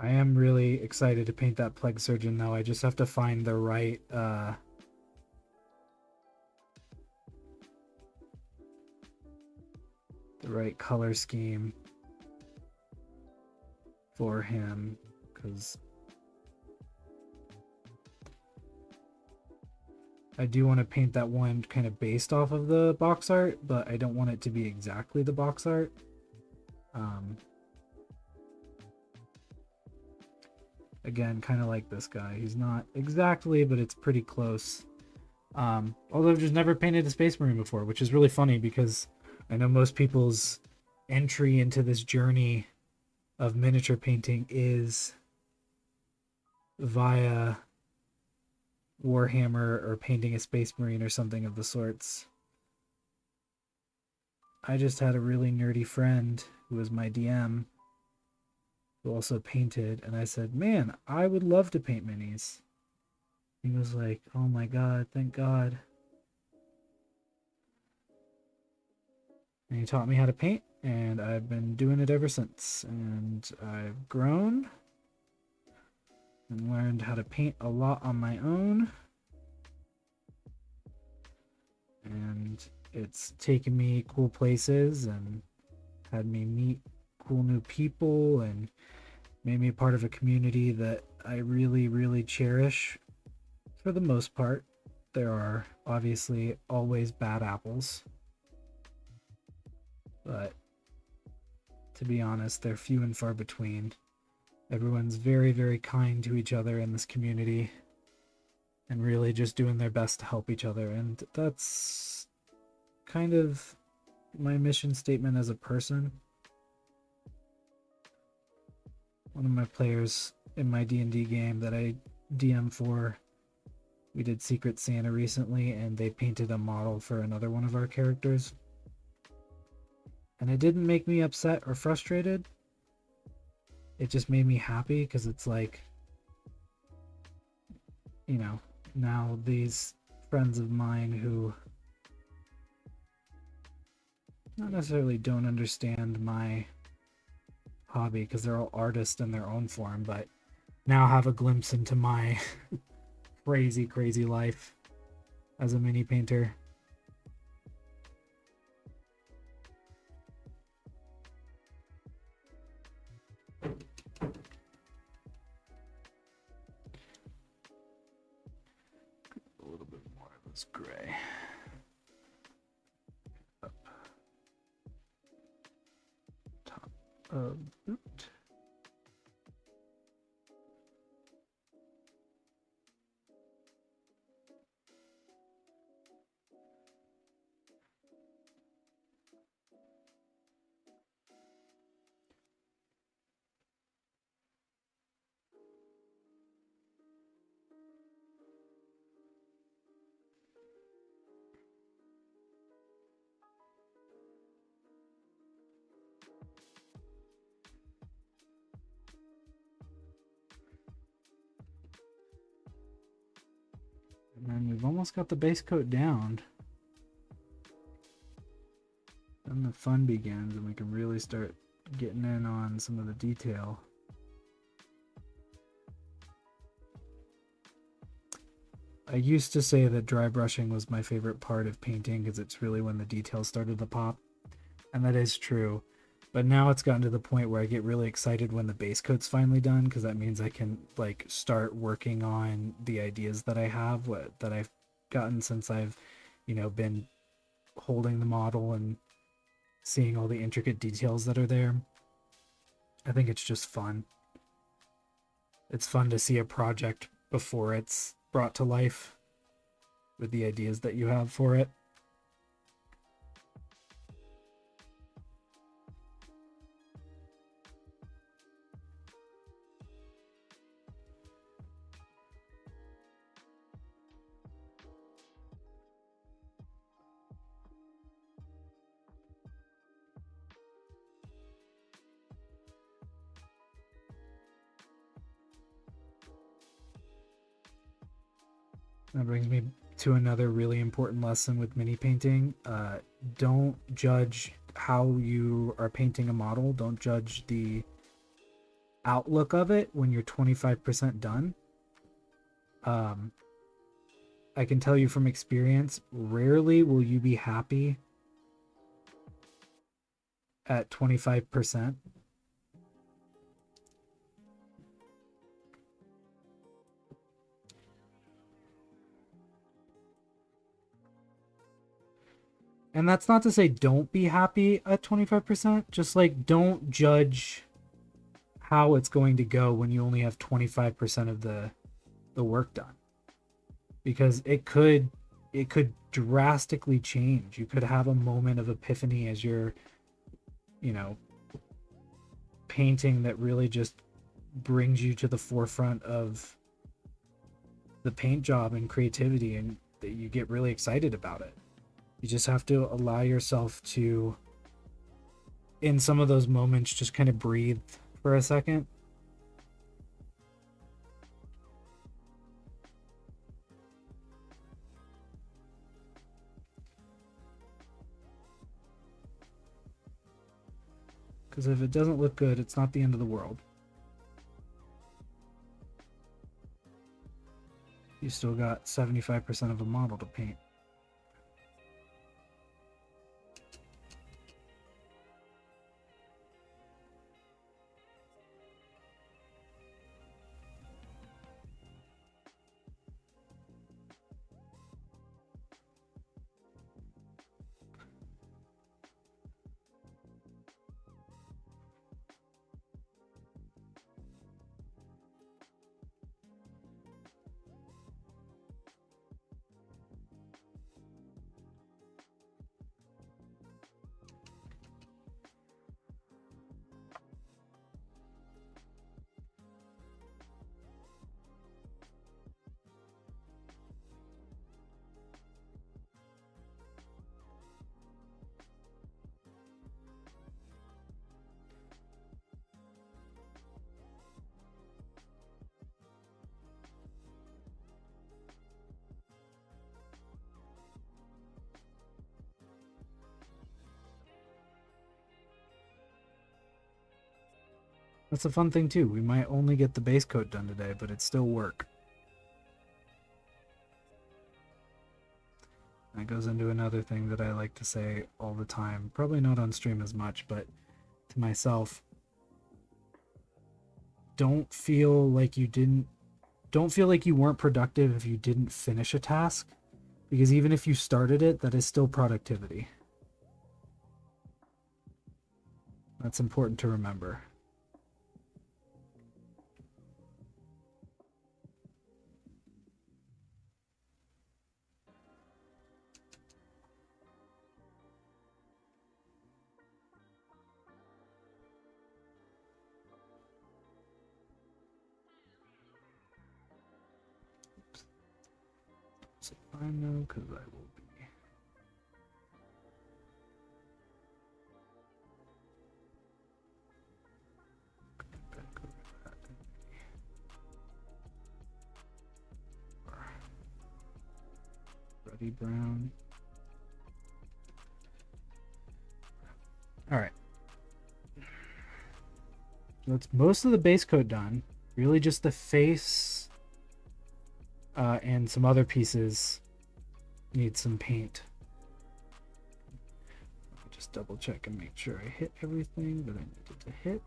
I am really excited to paint that Plague Surgeon, though. I just have to find the right color scheme for him, because I do want to paint that one kind of based off of the box art, but I don't want it to be exactly the box art. Again, kind of like this guy. He's not exactly, but it's pretty close. Although I've just never painted a Space Marine before, which is really funny because I know most people's entry into this journey of miniature painting is via Warhammer or painting a Space Marine or something of the sorts. I just had a really nerdy friend who was my DM who also painted, and I said, man, I would love to paint minis. He was like, oh my god, thank god. And he taught me how to paint, and I've been doing it ever since. And I've grown and learned how to paint a lot on my own. And it's taken me cool places and had me meet cool new people and made me a part of a community that I really, really cherish for the most part. There are obviously always bad apples, but to be honest, they're few and far between. Everyone's very, very kind to each other in this community and really just doing their best to help each other. And that's kind of my mission statement as a person. One of my players in my D&D game that I DM for, we did Secret Santa recently, and they painted a model for another one of our characters. And it didn't make me upset or frustrated. It just made me happy because it's like, you know, now these friends of mine who not necessarily don't understand my hobby because they're all artists in their own form, but now have a glimpse into my crazy, crazy life as a mini painter. A little bit more of this gray. Up. Top of boot. And then we've almost got the base coat down. Then the fun begins and we can really start getting in on some of the detail. I used to say that dry brushing was my favorite part of painting because it's really when the details started to pop. And that is true. But now it's gotten to the point where I get really excited when the base coat's finally done, because that means I can like start working on the ideas that I have, that I've gotten since I've, been holding the model and seeing all the intricate details that are there. I think it's just fun. It's fun to see a project before it's brought to life with the ideas that you have for it. That brings me to another really important lesson with mini painting. Don't judge how you are painting a model. Don't judge the outlook of it when you're 25% done. I can tell you from experience, rarely will you be happy at 25%. And that's not to say don't be happy at 25%. Just like don't judge how it's going to go when you only have 25% of the work done. Because it could drastically change. You could have a moment of epiphany as you're, painting that really just brings you to the forefront of the paint job and creativity, and that you get really excited about it. You just have to allow yourself to, in some of those moments, just kind of breathe for a second. Because if it doesn't look good, it's not the end of the world. You still got 75% of a model to paint. That's a fun thing too. We might only get the base coat done today, but it's still work. That goes into another thing that I like to say all the time. Probably not on stream as much, but to myself. Don't feel like you weren't productive if you didn't finish a task. Because even if you started it, that is still productivity. That's important to remember. So I know because I will be back over that. Ruddy brown. All right. So that's most of the base coat done. Really just the face and some other pieces need some paint. Just just double check and make sure I hit everything that I needed to hit.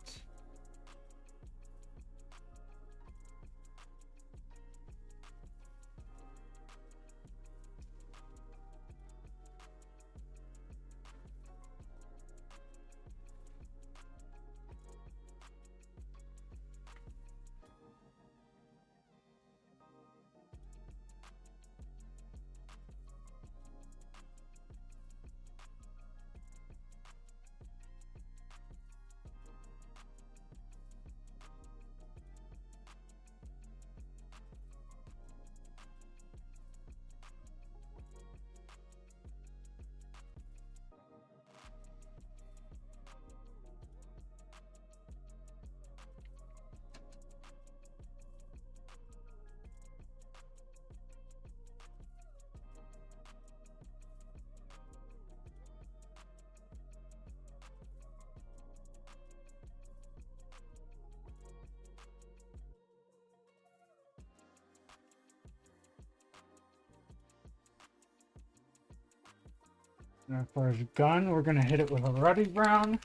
And as far as gun, we're going to hit it with a ruddy brown.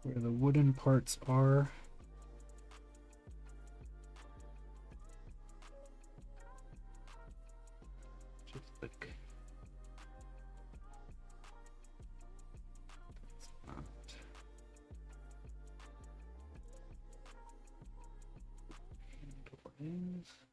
Where the wooden parts are. Just like is.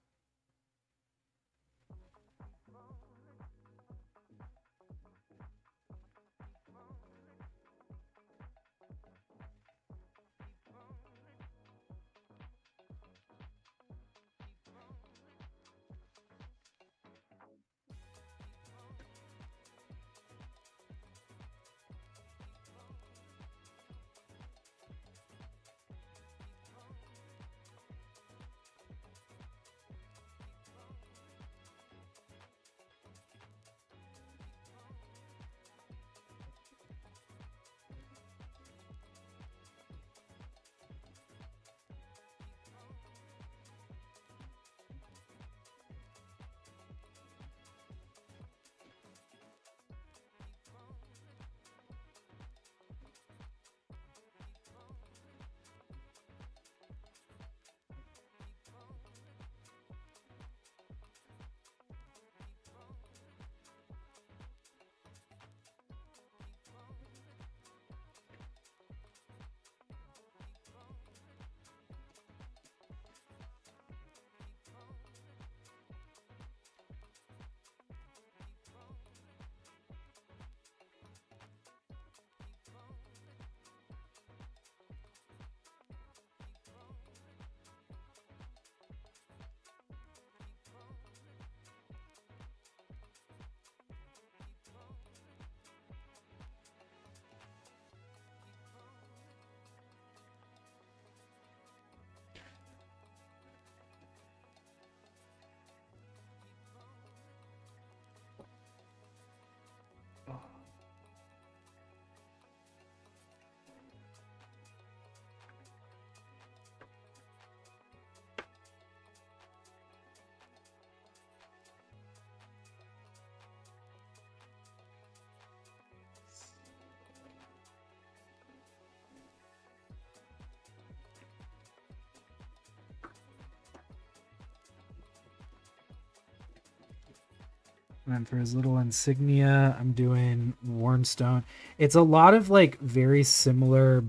And then for his little insignia, I'm doing Warmstone. It's a lot of like very similar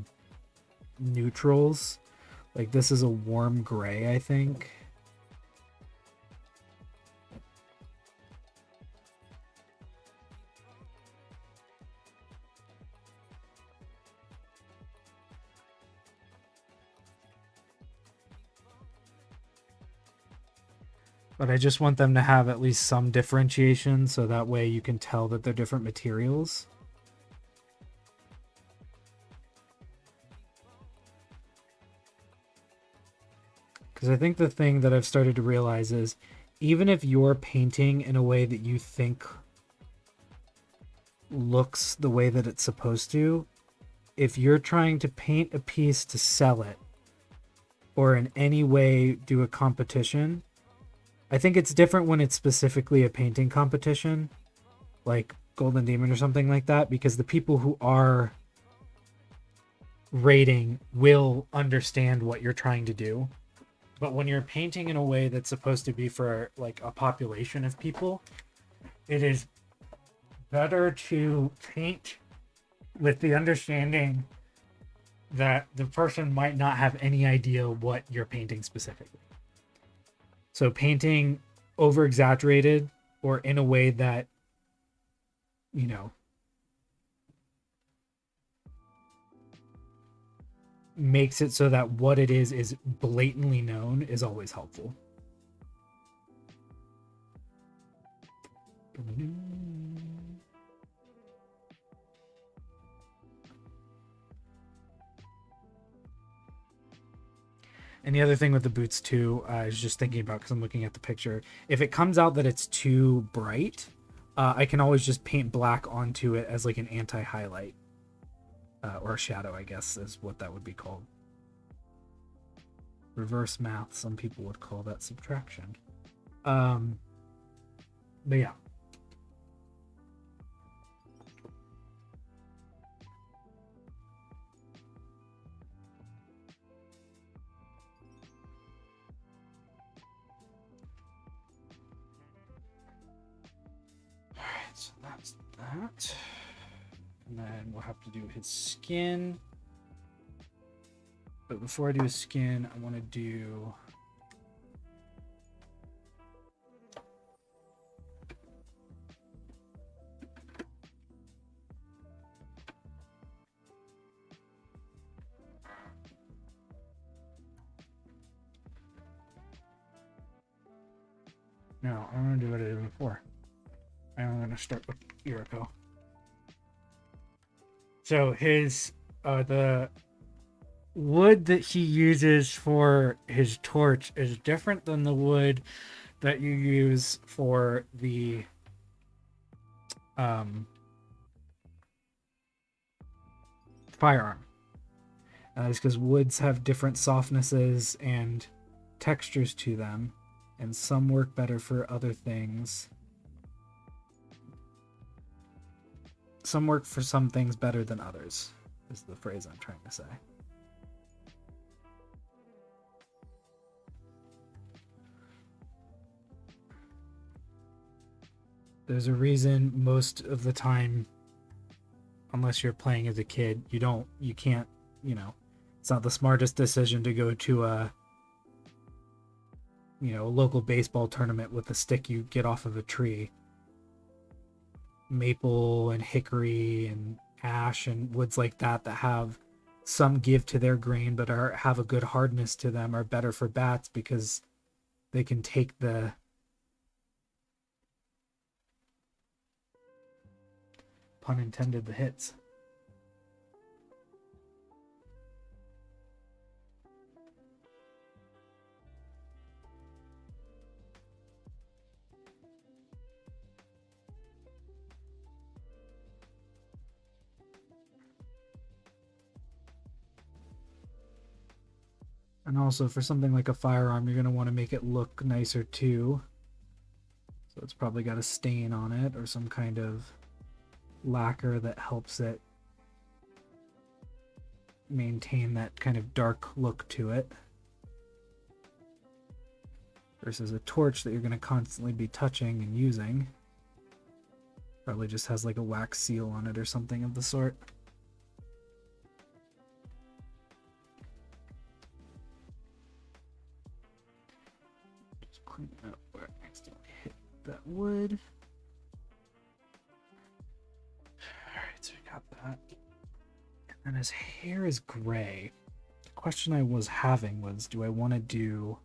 neutrals. Like this is a warm gray, I think. But I just want them to have at least some differentiation so that way you can tell that they're different materials. Because I think the thing that I've started to realize is even if you're painting in a way that you think looks the way that it's supposed to, if you're trying to paint a piece to sell it or in any way do a competition, I think it's different when it's specifically a painting competition, like Golden Demon or something like that, because the people who are rating will understand what you're trying to do. But when you're painting in a way that's supposed to be for like a population of people, it is better to paint with the understanding that the person might not have any idea what you're painting specifically. So painting over exaggerated or in a way that, you know, makes it so that what it is blatantly known is always helpful. And the other thing with the boots too, I was just thinking about, because I'm looking at the picture, if it comes out that it's too bright, I can always just paint black onto it as like an anti-highlight, or a shadow, I guess is what that would be called. Reverse math, some people would call that subtraction. But yeah. Alright, so that's that. And then we'll have to do his skin. But before I do his skin, I want to do... No, I'm going to do what I did before. I'm going to start with Yuriko. So his, the wood that he uses for his torch is different than the wood that you use for the firearm. It's because woods have different softnesses and textures to them, and some work better for other things. Some work for some things better than others, is the phrase I'm trying to say. There's a reason most of the time, unless you're playing as a kid, you can't, it's not the smartest decision to go to a local baseball tournament with a stick you get off of a tree. Maple and hickory and ash and woods like that have some give to their grain but have a good hardness to them are better for bats because they can take the pun intended the hits. And also for something like a firearm, you're going to want to make it look nicer too. So it's probably got a stain on it or some kind of lacquer that helps it maintain that kind of dark look to it. Versus a torch that you're going to constantly be touching and using. Probably just has like a wax seal on it or something of the sort. Clean up where I accidentally hit that wood. Alright, so we got that. And then his hair is gray. The question I was having was, do I want to do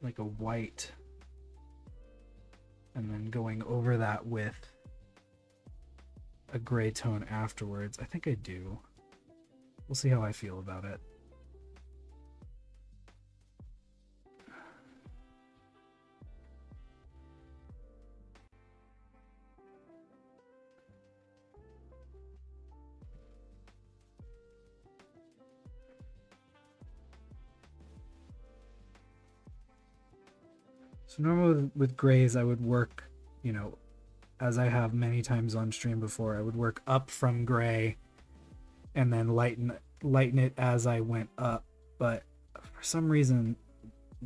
like a white and then going over that with a gray tone afterwards? I think I do. We'll see how I feel about it. So normally with grays, I would work, you know, as I have many times on stream before, I would work up from gray and then lighten it as I went up. But for some reason,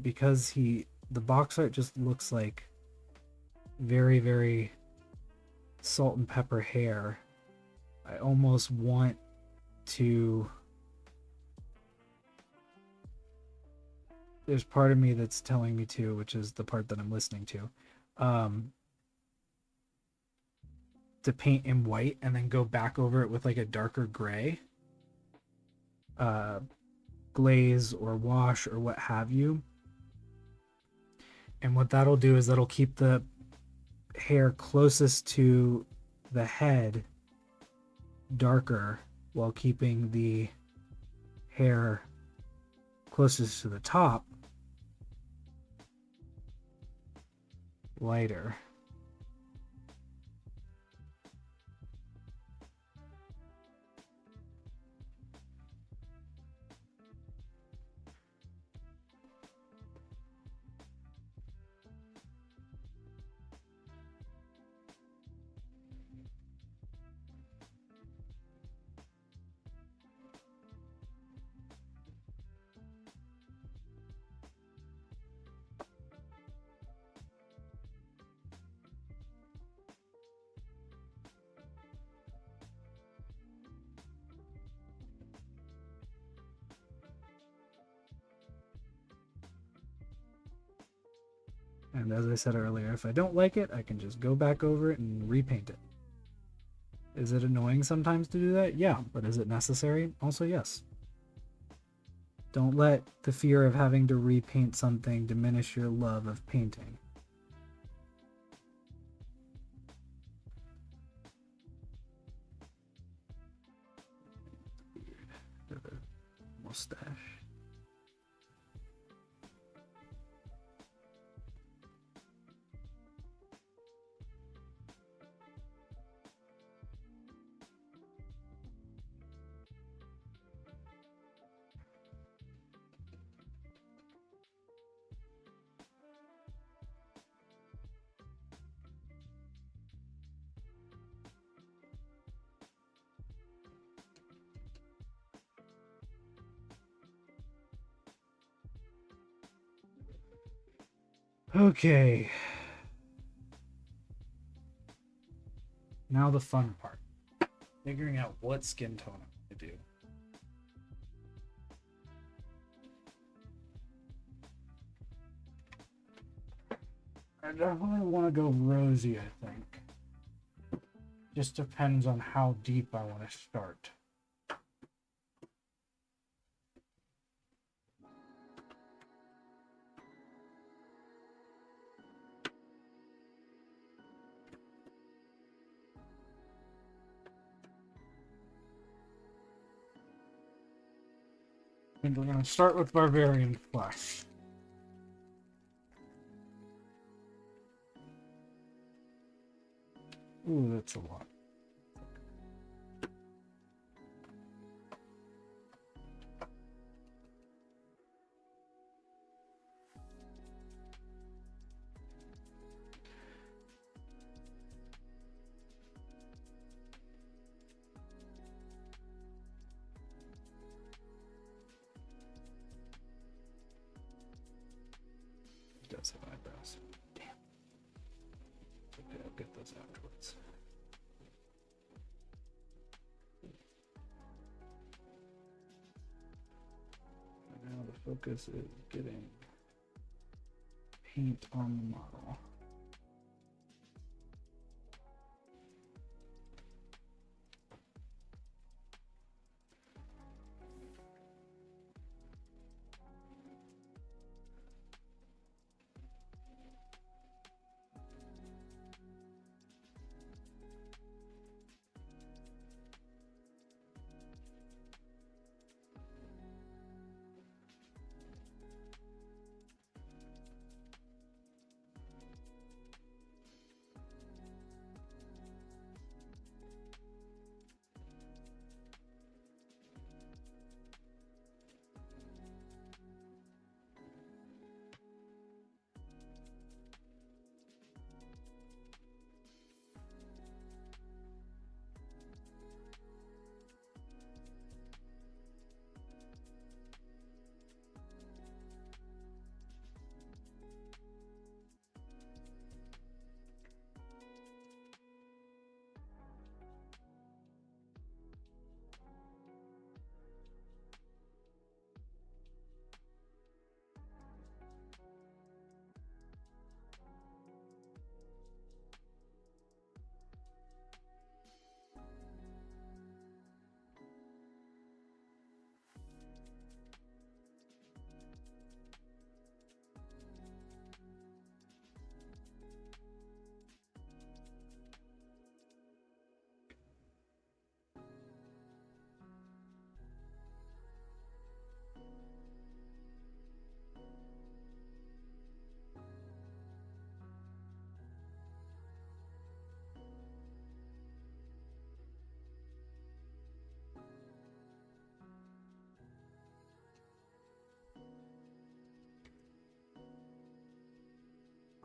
because the box art just looks like very, very salt and pepper hair, I almost want to. There's part of me that's telling me to, which is the part that I'm listening to paint in white and then go back over it with like a darker gray, glaze or wash or what have you. And what that'll do is that'll keep the hair closest to the head darker while keeping the hair closest to the top lighter. And as I said earlier, if I don't like it, I can just go back over it and repaint it. Is it annoying sometimes to do that? Yeah, but is it necessary? Also, yes. Don't let the fear of having to repaint something diminish your love of painting. Mustache. Okay. Now the fun part. Figuring out what skin tone I'm going to do. I definitely want to go rosy, I think. Just depends on how deep I want to start. And we're going to start with Barbarian Flesh. Ooh, that's a lot. It does have eyebrows. Damn. Okay, I'll get those afterwards. And now the focus is getting paint on the model.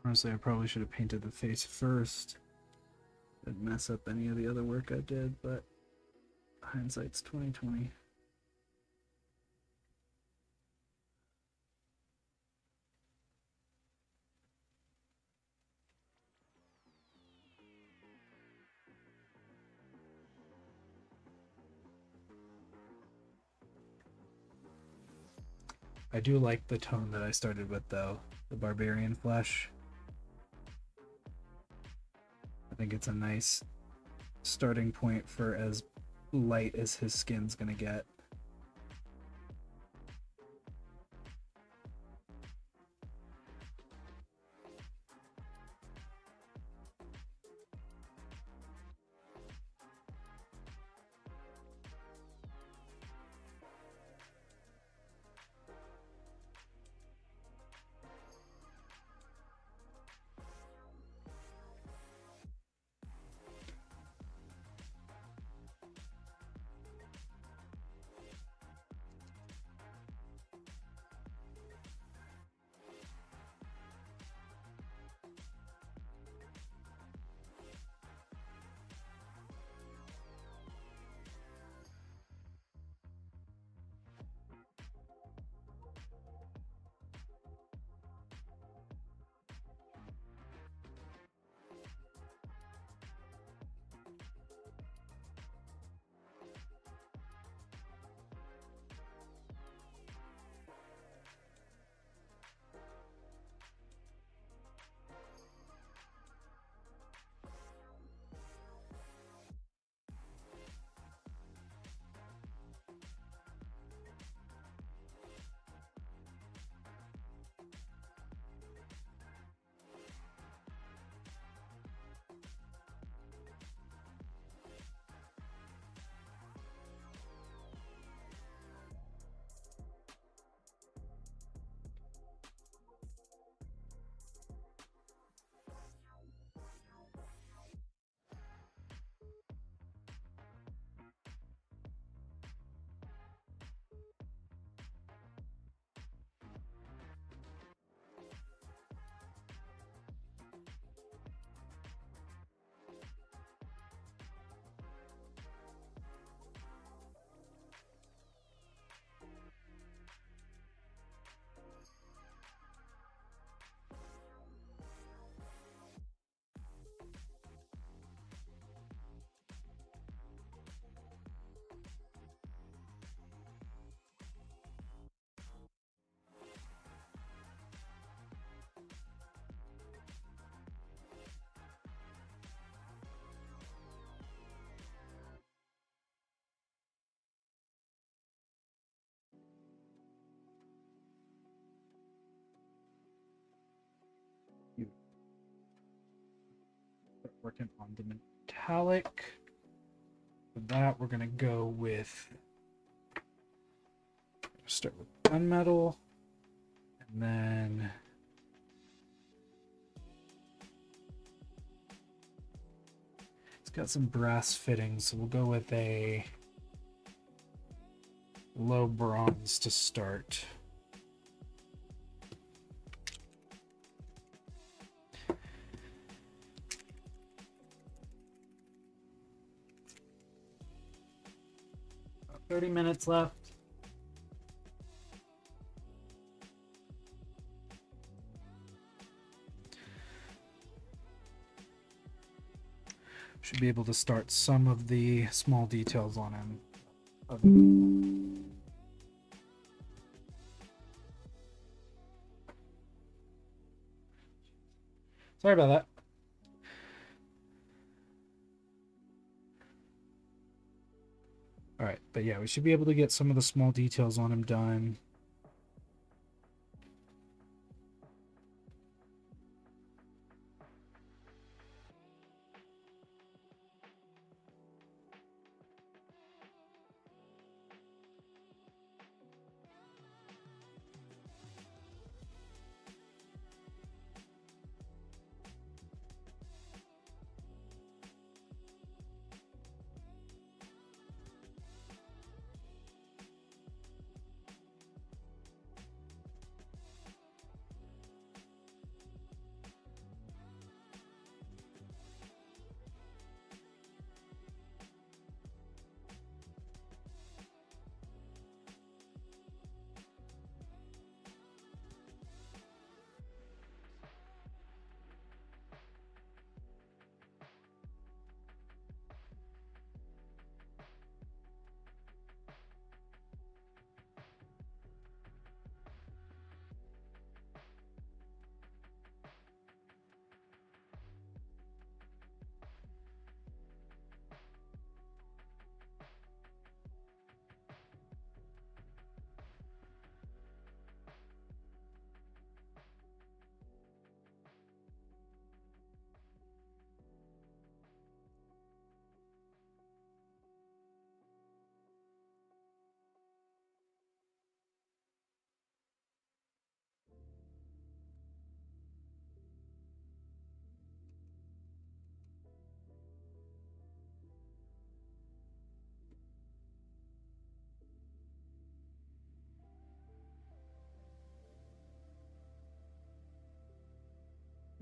Honestly, I probably should have painted the face first. Didn't mess up any of the other work I did, but hindsight's 2020. I do like the tone that I started with, though. The barbarian flesh. I think it's a nice starting point for as light as his skin's gonna get. You start working on the metallic. For that, we're gonna go with start with gunmetal, and then it's got some brass fittings, so we'll go with a low bronze to start. About 30 minutes left. Should be able to start some of the small details on him. Sorry about that. All right, but yeah, we should be able to get some of the small details on him done.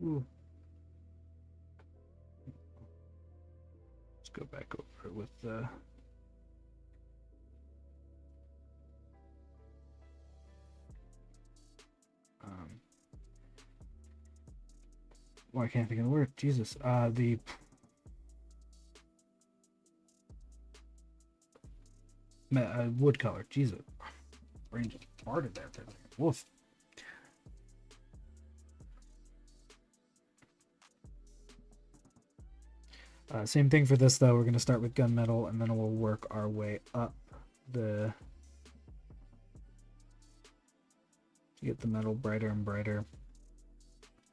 Ooh. Let's go back over it with the. Well, I can't think of the word. Jesus. The wood color. Jesus. Brain just farted there for a second. Woof. Same thing for this, though. We're going to start with gunmetal, and then we'll work our way up the... to get the metal brighter and brighter.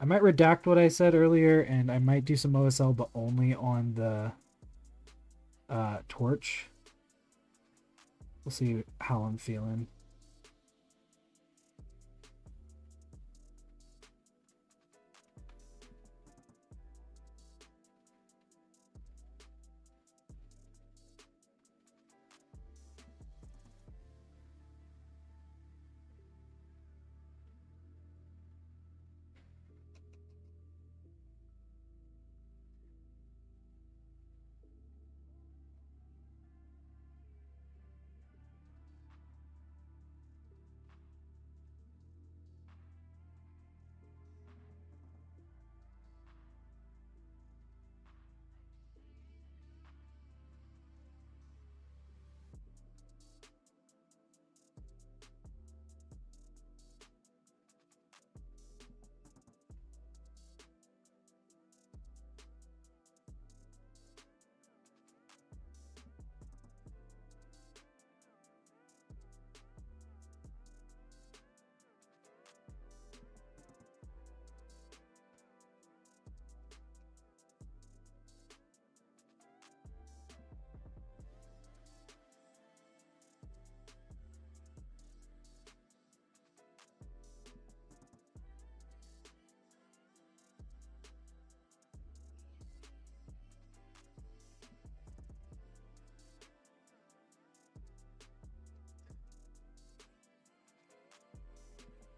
I might redact what I said earlier, and I might do some OSL, but only on the torch. We'll see how I'm feeling.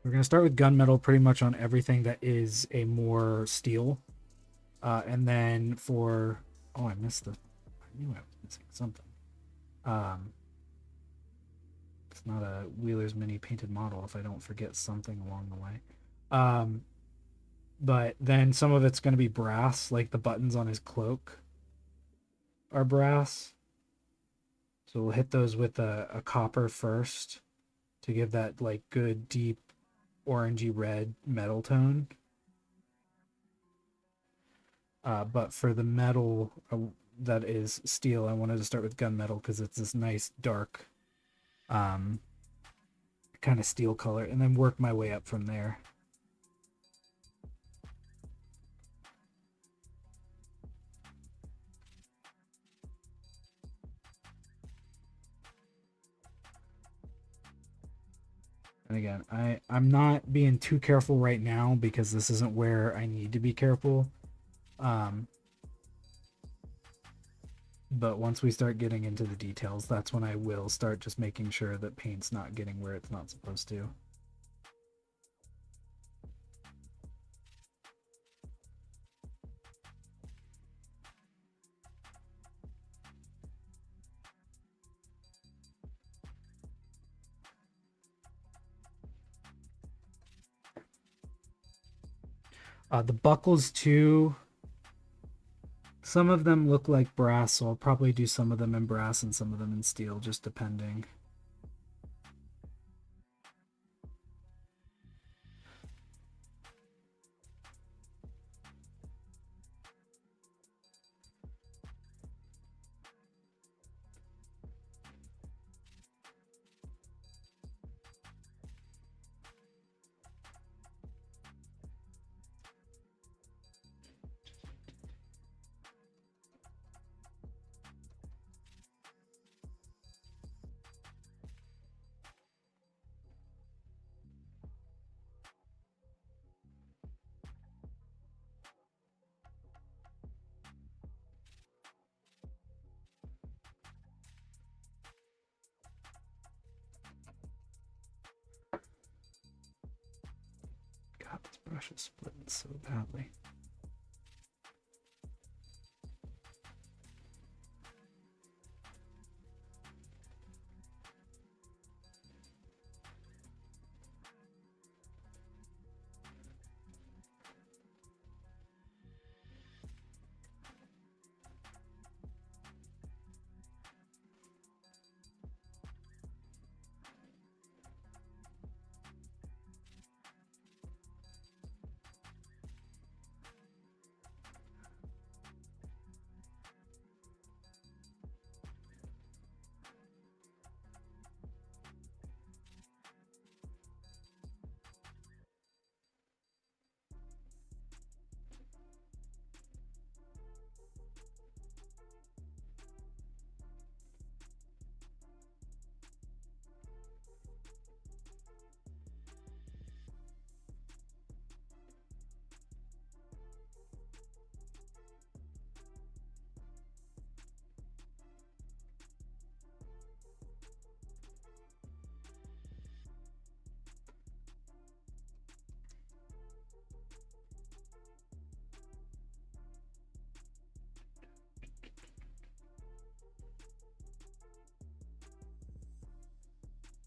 We're going to start with gunmetal pretty much on everything that is a more steel. And then for... Oh, I missed the... I knew I was missing something. It's not a Wheeler's Mini painted model if I don't forget something along the way. But then some of it's going to be brass, like the buttons on his cloak are brass. So we'll hit those with a copper first to give that like good deep orangey red metal tone. But for the metal that is steel, I wanted to start with gunmetal because it's this nice dark kind of steel color, and then work my way up from there. And again, I'm not being too careful right now because this isn't where I need to be careful. But once we start getting into the details, that's when I will start just making sure that paint's not getting where it's not supposed to. The buckles too, some of them look like brass, so I'll probably do some of them in brass and some of them in steel, just depending. God, this brush is splitting so badly.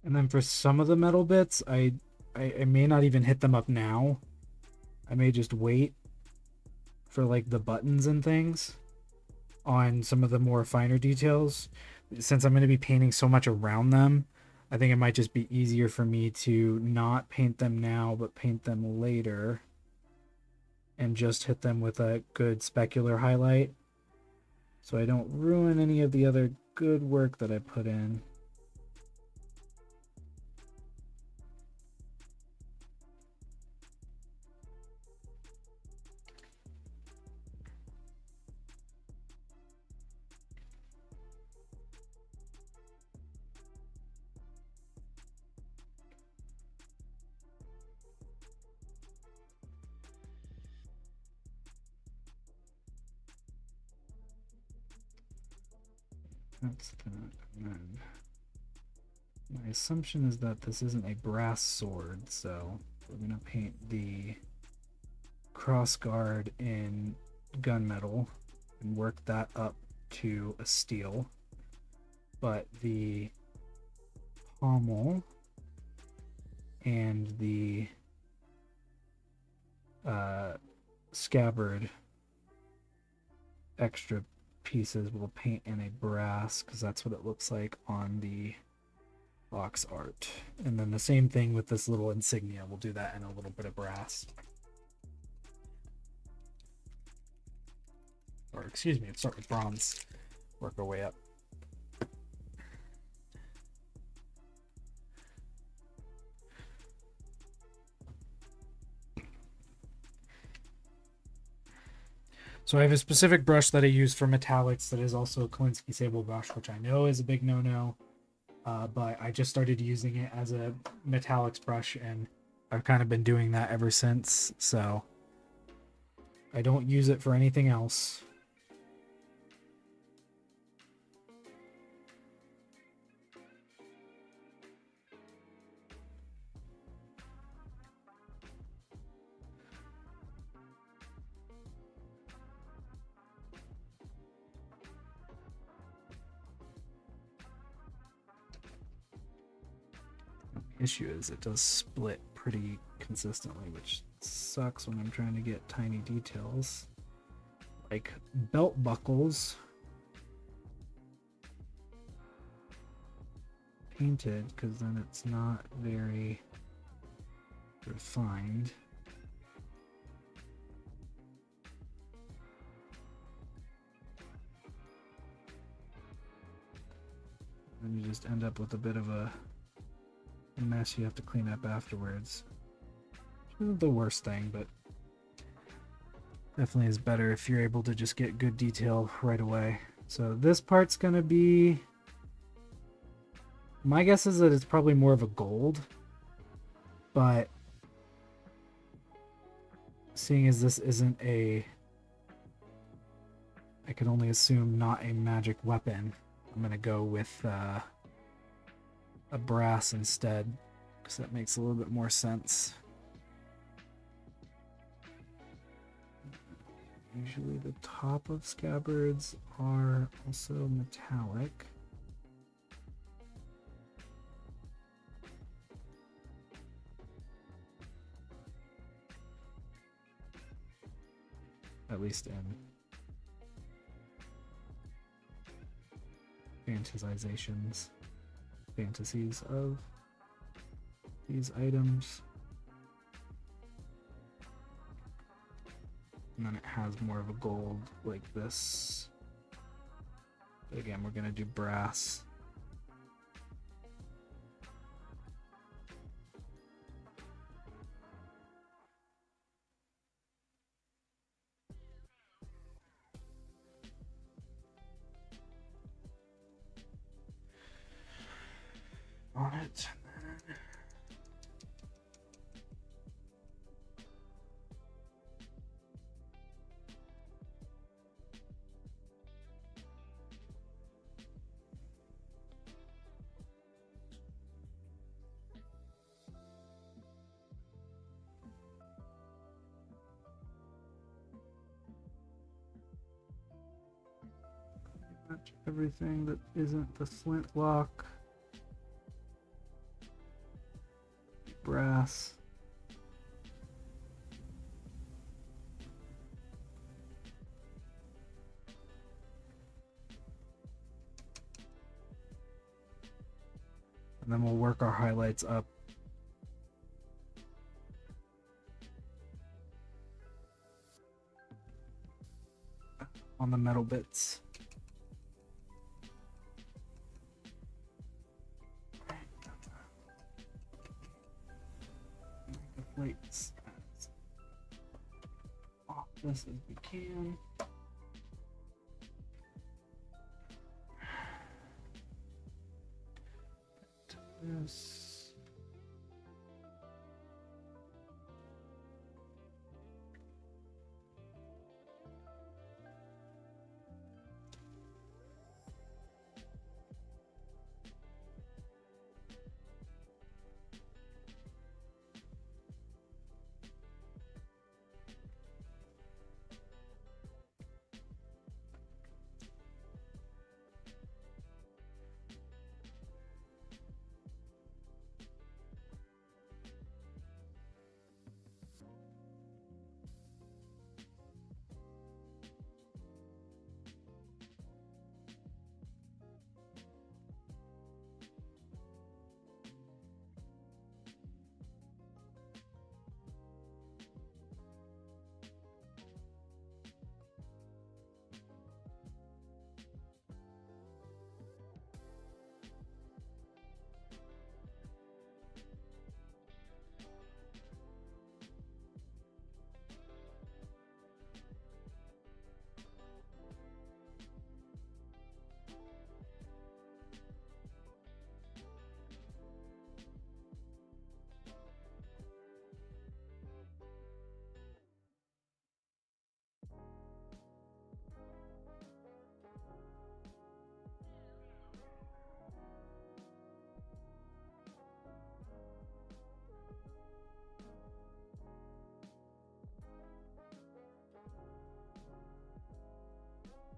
And then for some of the metal bits, I may not even hit them up now. I may just wait for like the buttons and things on some of the more finer details. Since I'm going to be painting so much around them, I think it might just be easier for me to not paint them now, but paint them later and just hit them with a good specular highlight so I don't ruin any of the other good work that I put in. That's that. And then my assumption is that this isn't a brass sword, so we're gonna paint the crossguard in gunmetal and work that up to a steel. But the pommel and the scabbard extra pieces will paint in a brass because that's what it looks like on the box art. And then the same thing with this little insignia, we'll do that in a little bit of brass. Or excuse me, let's start with bronze, work our way up. So I have a specific brush that I use for metallics that is also a Kolinsky Sable brush, which I know is a big no-no, but I just started using it as a metallics brush, and I've kind of been doing that ever since, so I don't use it for anything else. Issue is it does split pretty consistently, which sucks when I'm trying to get tiny details like belt buckles painted, because then it's not very refined. And you just end up with a bit of a mess you have to clean up afterwards. Which isn't the worst thing, but definitely is better if you're able to just get good detail right away. So this part's gonna be, my guess is that it's probably more of a gold, but seeing as this isn't a, I can only assume not a magic weapon, I'm gonna go with a brass instead, because that makes a little bit more sense. Usually the top of scabbards are also metallic. At least in fantasies of these items. And then it has more of a gold like this. But again, we're gonna do brass. On it. Everything that isn't the flintlock. brass. And then we'll work our highlights up. On the metal bits. Make the plates as off this as we can. This.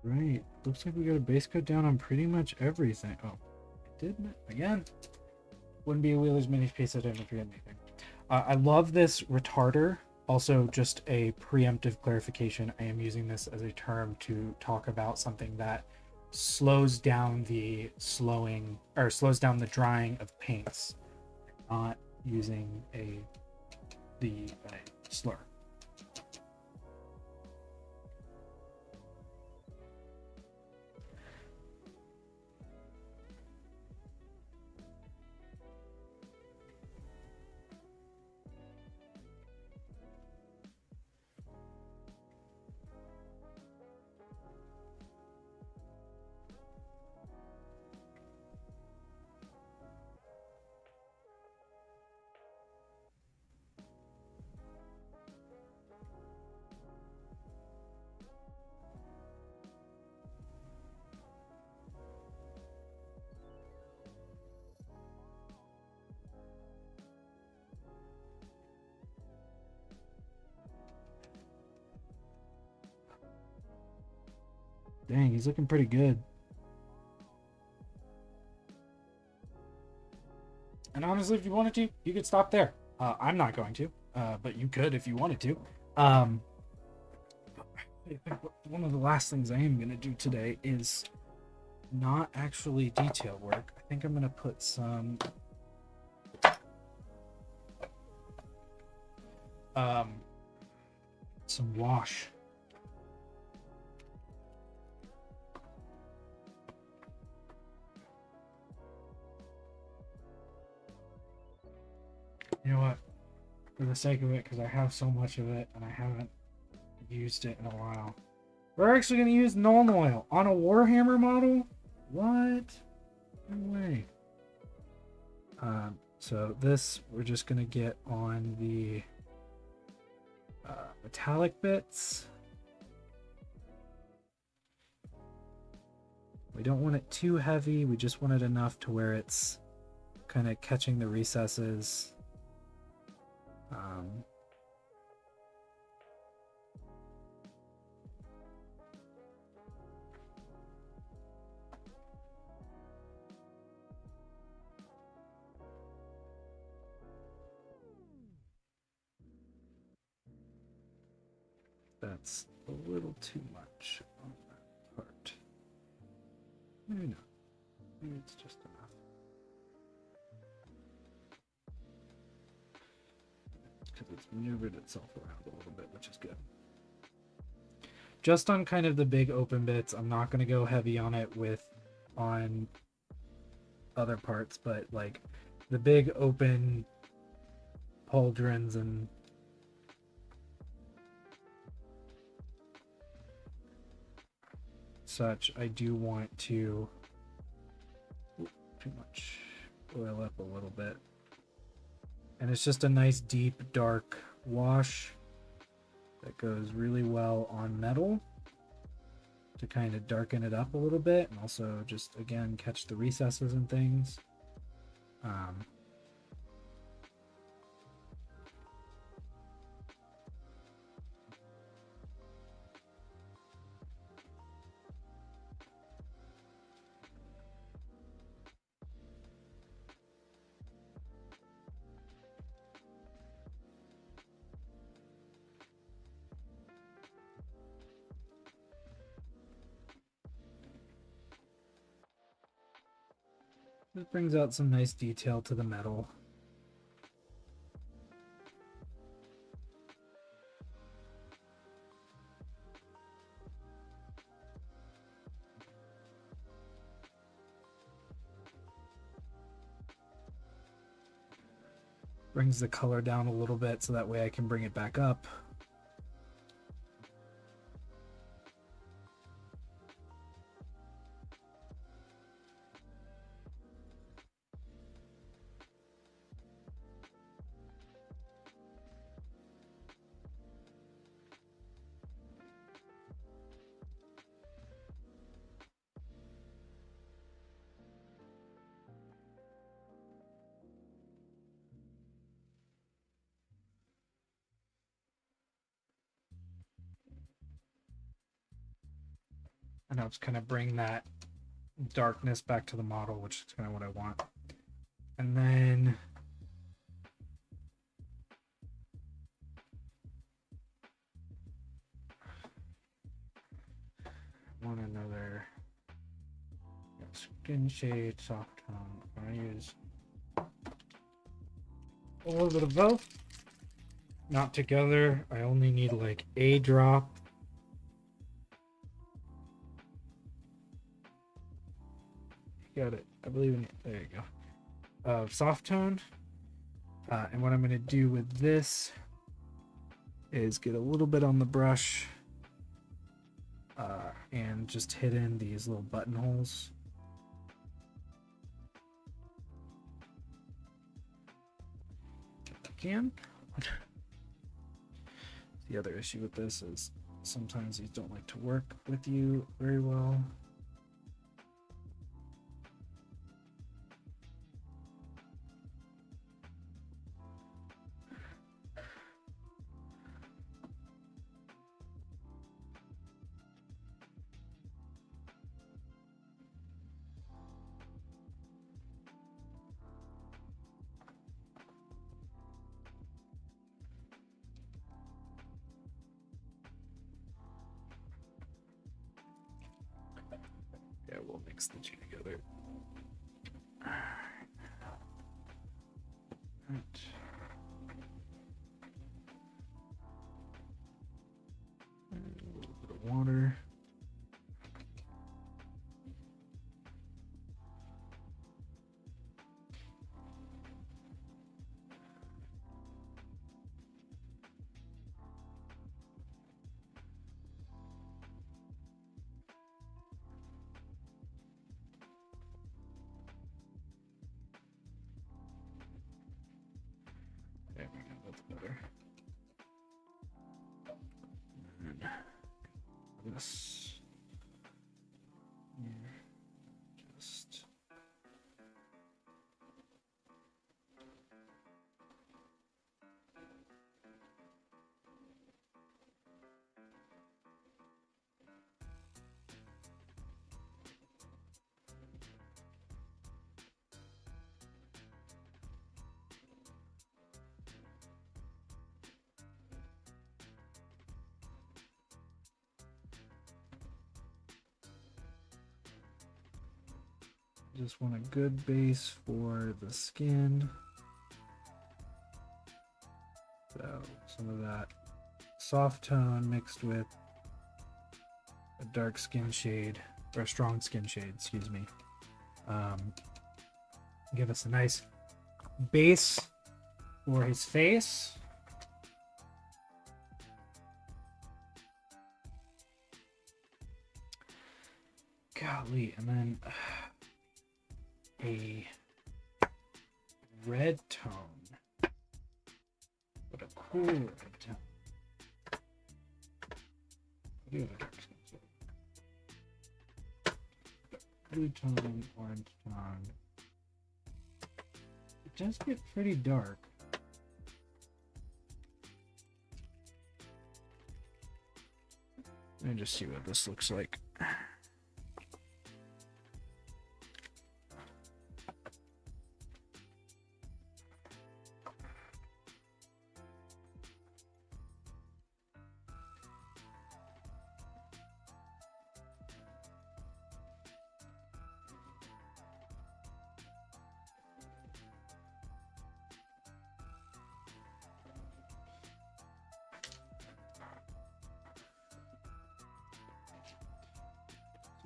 Right. Looks like we got a base coat down on pretty much everything. Oh, I didn't. Again. Wouldn't be a Wheeler's Mini piece I didn't forget anything. I love this retarder. Also, just a preemptive clarification. I am using this as a term to talk about something that slows down the drying of paints. Not using the slur. Dang, he's looking pretty good. And honestly, if you wanted to, you could stop there. I'm not going to, but you could if you wanted to. I think one of the last things I am going to do today is not actually detail work. I think I'm going to put some wash. You know what? For the sake of it, because I have so much of it and I haven't used it in a while. We're actually going to use Nuln Oil on a Warhammer model? What? No way. So this, we're just going to get on the metallic bits. We don't want it too heavy. We just want it enough to where it's kind of catching the recesses. that's a little too much on that part. Maybe not. Maybe it's just enough. Because it's maneuvered itself around a little bit, which is good. Just on kind of the big open bits, I'm not going to go heavy on it on other parts, but like the big open pauldrons and such, I do want to too much oil up a little bit. And it's just a nice deep dark wash that goes really well on metal to kind of darken it up a little bit, and also just again catch the recesses and things. This brings out some nice detail to the metal. Brings the color down a little bit so that way I can bring it back up. And I'll just kind of bring that darkness back to the model, which is kind of what I want. And then I want another skin shade, soft tone. I'm gonna use a little bit of both. Not together. I only need like a drop. Got it. I believe in it. There you go. Of soft tone. And what I'm going to do with this is get a little bit on the brush and just hit in these little buttonholes. If I can. The other issue with this is sometimes these don't like to work with you very well. Yeah, we'll mix the two together. All right. And a little bit of water. There we go, that's better. And this here, just Just want a good base for the skin. So some of that soft tone mixed with a dark skin shade, or a strong skin shade, excuse me. Give us a nice base for his face. Golly, and then a red tone. What a cool red tone. I do have a dark skin shade. Blue tone, orange tone. It does get pretty dark. Let me just see what this looks like.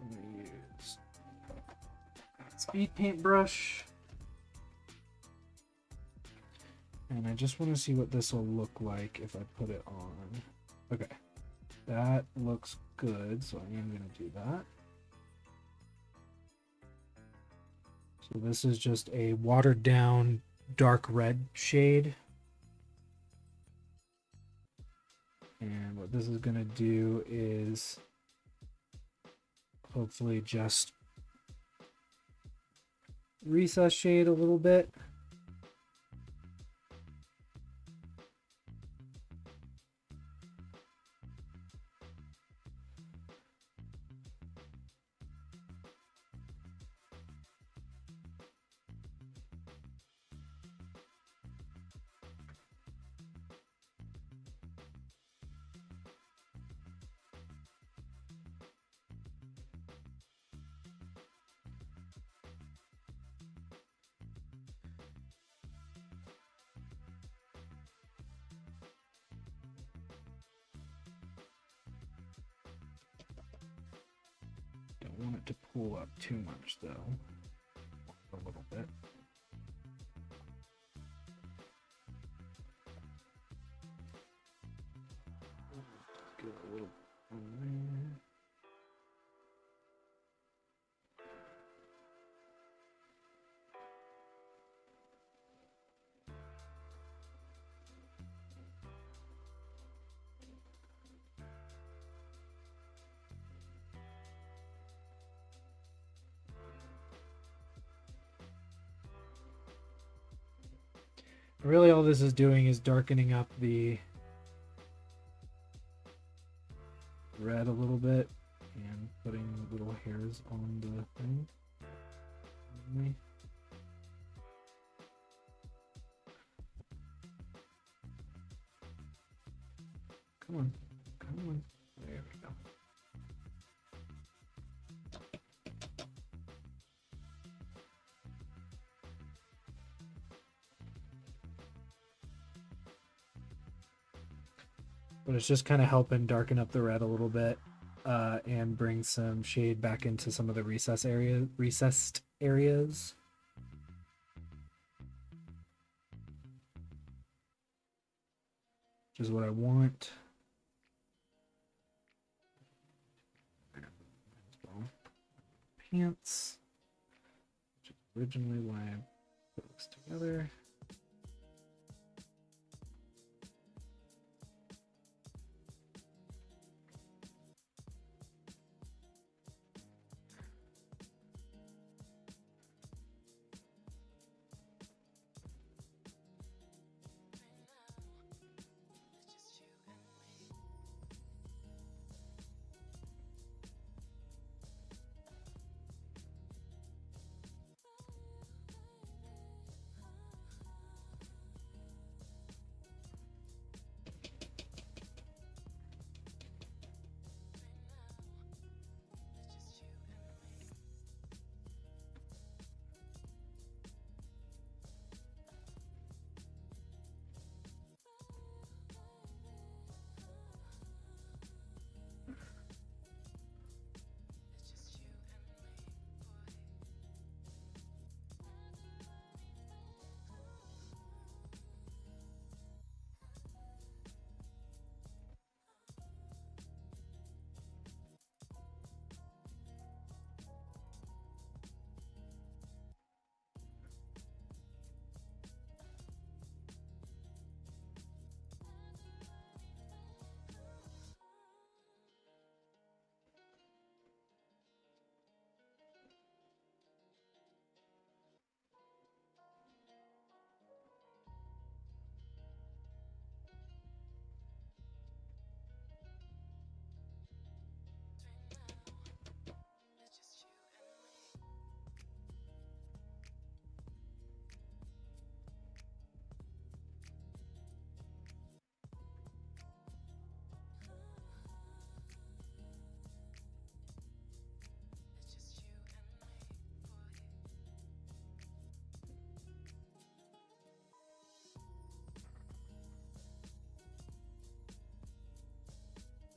I'm gonna use speed paintbrush, and I just want to see what this will look like if I put it on. Okay, that looks good, so I am gonna do that. So this is just a watered down dark red shade, and what this is gonna do is hopefully just recess shade a little bit. Don't want it to pull up too much though. A little bit. Get a little on there. Really all this is doing is darkening up the red a little bit and putting little hairs on the thing. Come on, come on. There we go. But it's just kind of helping darken up the red a little bit, and bring some shade back into some of the recessed areas. Which is what I want. Pants, which is originally why I put this together.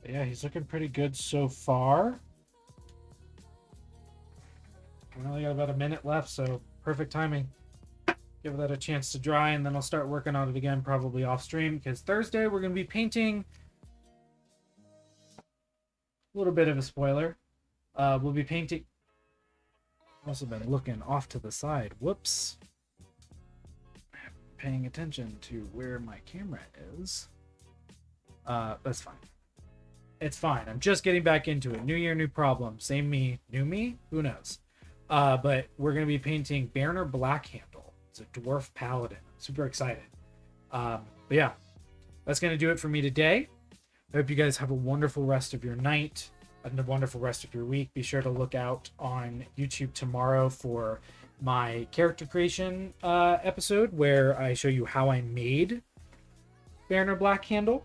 But yeah, he's looking pretty good so far. We only got about a minute left, so perfect timing. Give that a chance to dry, and then I'll start working on it again, probably off stream, because Thursday we're going to be painting. A little bit of a spoiler. We'll be painting. I've also been looking off to the side. Whoops. Paying attention to where my camera is. That's fine. It's fine. I'm just getting back into it. New year, new problem. Same me. New me? Who knows? But we're going to be painting Banner Blackhandle. It's a dwarf paladin. Super excited. But yeah, that's going to do it for me today. I hope you guys have a wonderful rest of your night and a wonderful rest of your week. Be sure to look out on YouTube tomorrow for my character creation episode where I show you how I made Banner Blackhandle.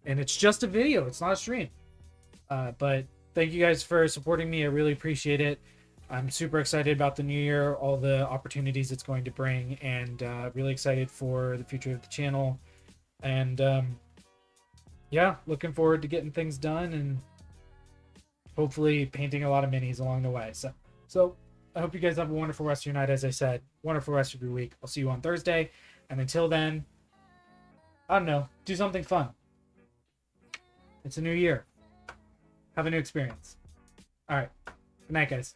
And it's just a video. It's not a stream. But thank you guys for supporting me. I really appreciate it. I'm super excited about the new year, all the opportunities it's going to bring, and really excited for the future of the channel. And yeah, looking forward to getting things done and hopefully painting a lot of minis along the way. So I hope you guys have a wonderful rest of your night. As I said, wonderful rest of your week. I'll see you on Thursday. And until then, I don't know, do something fun. It's a new year. Have a new experience. All right. Good night, guys.